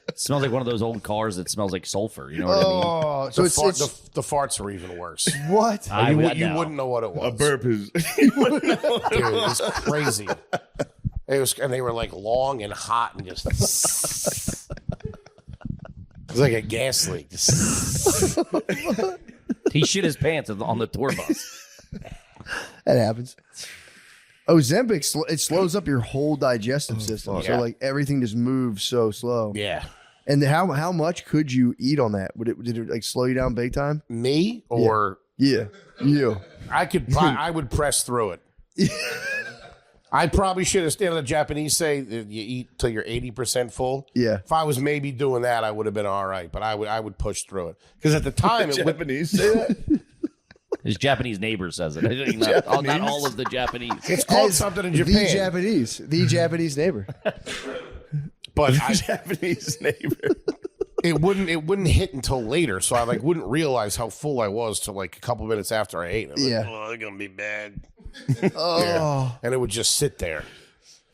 It smells like one of those old cars that smells like sulfur. You know what I mean? Oh, so The, it's the farts are even worse. what? You wouldn't know what it was. A burp is. Dude, it was crazy. And they were like long and hot and just. It was like a gas leak. Just, He shit his pants on the tour bus. That happens. Ozempic, it slows up your whole digestive system. So Yeah. like everything just moves so slow. yeah. And how much could you eat on that? Did it like slow you down big time? Me or Yeah, you. I would press through it. I probably should have stayed on the Japanese say that you eat till you're 80% full. Yeah. If I was maybe doing that, I would have been all right. But I would push through it because at the time it would. Japanese say that? His Japanese neighbor says it. Not all of the Japanese. It's called As something in Japan. The Japanese neighbor. But Japanese neighbor. it wouldn't hit until later, so I like wouldn't realize how full I was till like a couple minutes after I ate. I was like, Yeah. oh, they're gonna be bad. Oh, Yeah. And it would just sit there.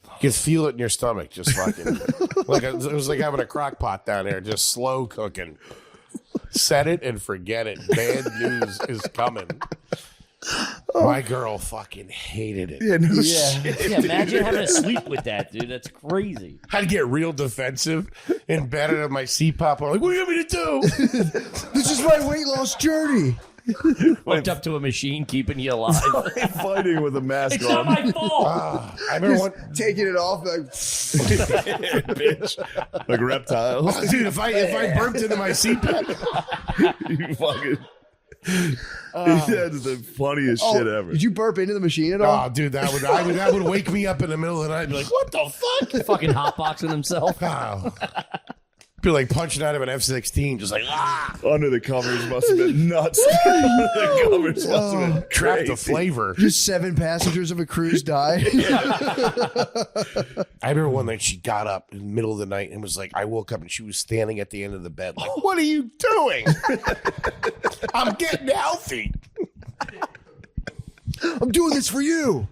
You could feel it in your stomach, just fucking it was like having a crock pot down there, just slow cooking. Set it and forget it. Bad news is coming. My girl fucking hated it. Yeah, no yeah. shit. Yeah, imagine having to sleep with that, dude. That's crazy. I'd get real defensive in bed at my CPAP. I'm like, what do you want me to do? This is my weight loss journey. Hooked up to a machine, keeping you alive. Fighting with a mask It's not on. my fault. I remember Taking it off, like, Bitch. Like reptiles. dude, if I burped into my CPAP, You fucking. That's the funniest shit ever. did you burp into the machine at all? oh, dude, that would wake me up in the middle of the night and be like, what the fuck? Fucking hotboxing himself. Oh. Be like punching out of an F-16, just like, Under the covers must have been nuts. Under the covers must have been trap the crazy. flavor. Just 7 passengers of a cruise died. I remember one night she got up in the middle of the night and was like, I woke up and she was standing at the end of the bed like, what are you doing? I'm getting healthy. I'm doing this for you.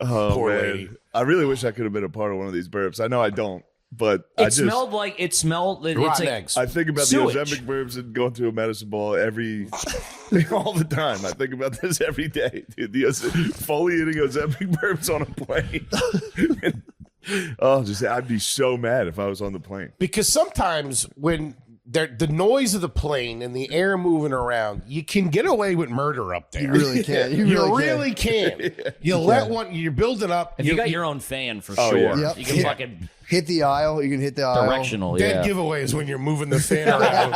Oh, Poor man. lady. I really wish I could have been a part of one of these burps. I know I don't, but I It just smelled like it's Rotten like eggs. I think about Sewage. the Ozempic burps and going through a medicine ball all the time. I think about this every day, dude. The fully eating Ozempic burps on a plane. I'd be so mad if I was on the plane. Because sometimes when the noise of the plane and the air moving around, you can get away with murder up there. You really can. You really can. You let one, you're building up. if you got your own fan for Oh, sure. yeah. Yep. You can Yeah. fucking hit the aisle. You can hit the aisle. directional. Dead Yeah. giveaways when you're moving the fan around.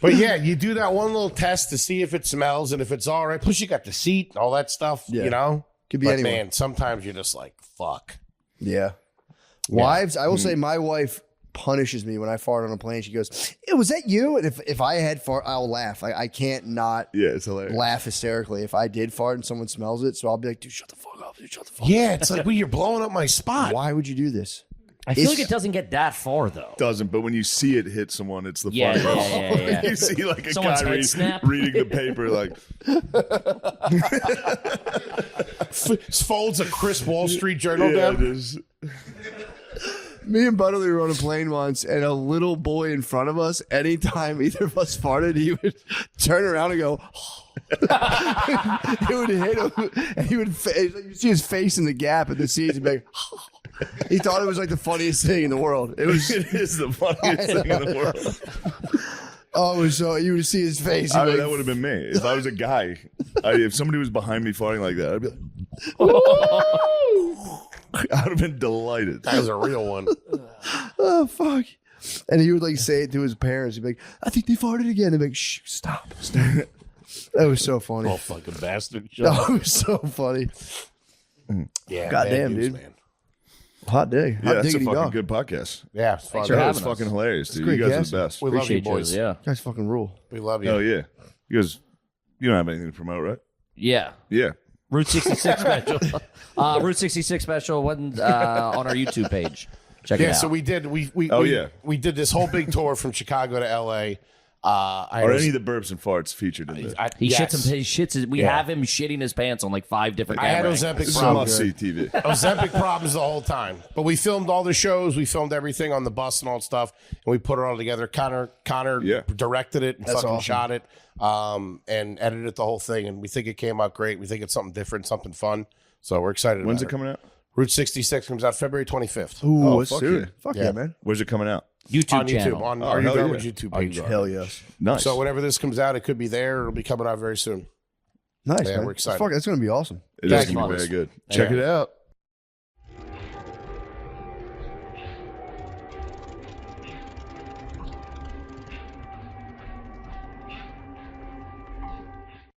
But yeah, you do that one little test to see if it smells and if it's all right. Plus, you got the seat, all that stuff, Yeah. you know? Could be But anyone. man, sometimes you're just like, fuck. Yeah. Wives, I will say my wife punishes me when I fart on a plane. She goes, "Ew, was that you?" And if I had fart, I'll laugh. I can't not Yeah, it's hilarious. laugh hysterically if I did fart and someone smells it. So I'll be like, dude, shut the fuck up. Dude, shut the fuck Yeah, it's like, well, you're blowing up my spot. up. Why would you do this? I feel It's- like it doesn't get that far though. Doesn't, but when you see it hit someone, it's the Yeah, funniest. yeah. You see like a Someone's guy head snap. reading the paper, like Folds a Chris Wall Street Journal yeah, down. just, Me and Butterly were on a plane once, and a little boy in front of us, anytime either of us farted, he would turn around and go, it would hit him, and he would, you see his face in the gap at the seats, and be like, he thought it was like the funniest thing in the world. It was, it is the funniest thing in the world. oh, it was so, you would see his face. I he'd mean, be that like, would have been me if I was a guy. If somebody was behind me farting like that, I'd be like, I'd have been delighted. That was a real one. oh, fuck. And he would like say it to his parents. He'd be like, I think they farted again. They'd be like, shh, stop. That was so funny. Oh, fucking bastard. That was so funny. Yeah, Goddamn, bad news, dude. man. Hot day. Yeah, Hot that's a diggity fucking dog. good podcast. Yeah, it's fun. for That having was us. fucking hilarious, dude. great You guys guest. are the best. We love you, Appreciate boys. you. Yeah. You guys fucking rule. We love you. Hell yeah. You guys, you don't have anything to promote, right? Yeah. Yeah. Route 66 special. Route 66 special on our YouTube page. Check it Yeah, out. so we did. We yeah. we did this whole big tour from Chicago to L.A. Are any of the burps and farts featured in this? He yes. shits his. We Yeah. have him shitting his pants on like 5 different I had cameras. Ozempic This is a problems. must-see TV. Ozempic problems the whole time. But we filmed all the shows. We filmed everything on the bus and all that stuff. And we put it all together. Connor Yeah. directed it and That's fucking awesome. shot it and edited the whole thing. And we think it came out great. We think it's something different, something fun. So we're excited When's it about coming out? Route 66 comes out February 25th. Ooh, Oh, it's fuck soon. yeah. Fuck yeah, Yeah. man. Where's it coming out? YouTube On channel. YouTube. On Oh, Are You hell Garbage yeah. YouTube page. Hell yes. Nice. So whenever this comes out, it could be there. It'll be coming out very soon. Nice, Yeah, man. we're excited. Fuck, that's going to be awesome. it Thank is you, gonna be boys. very good. Check Yeah. it out.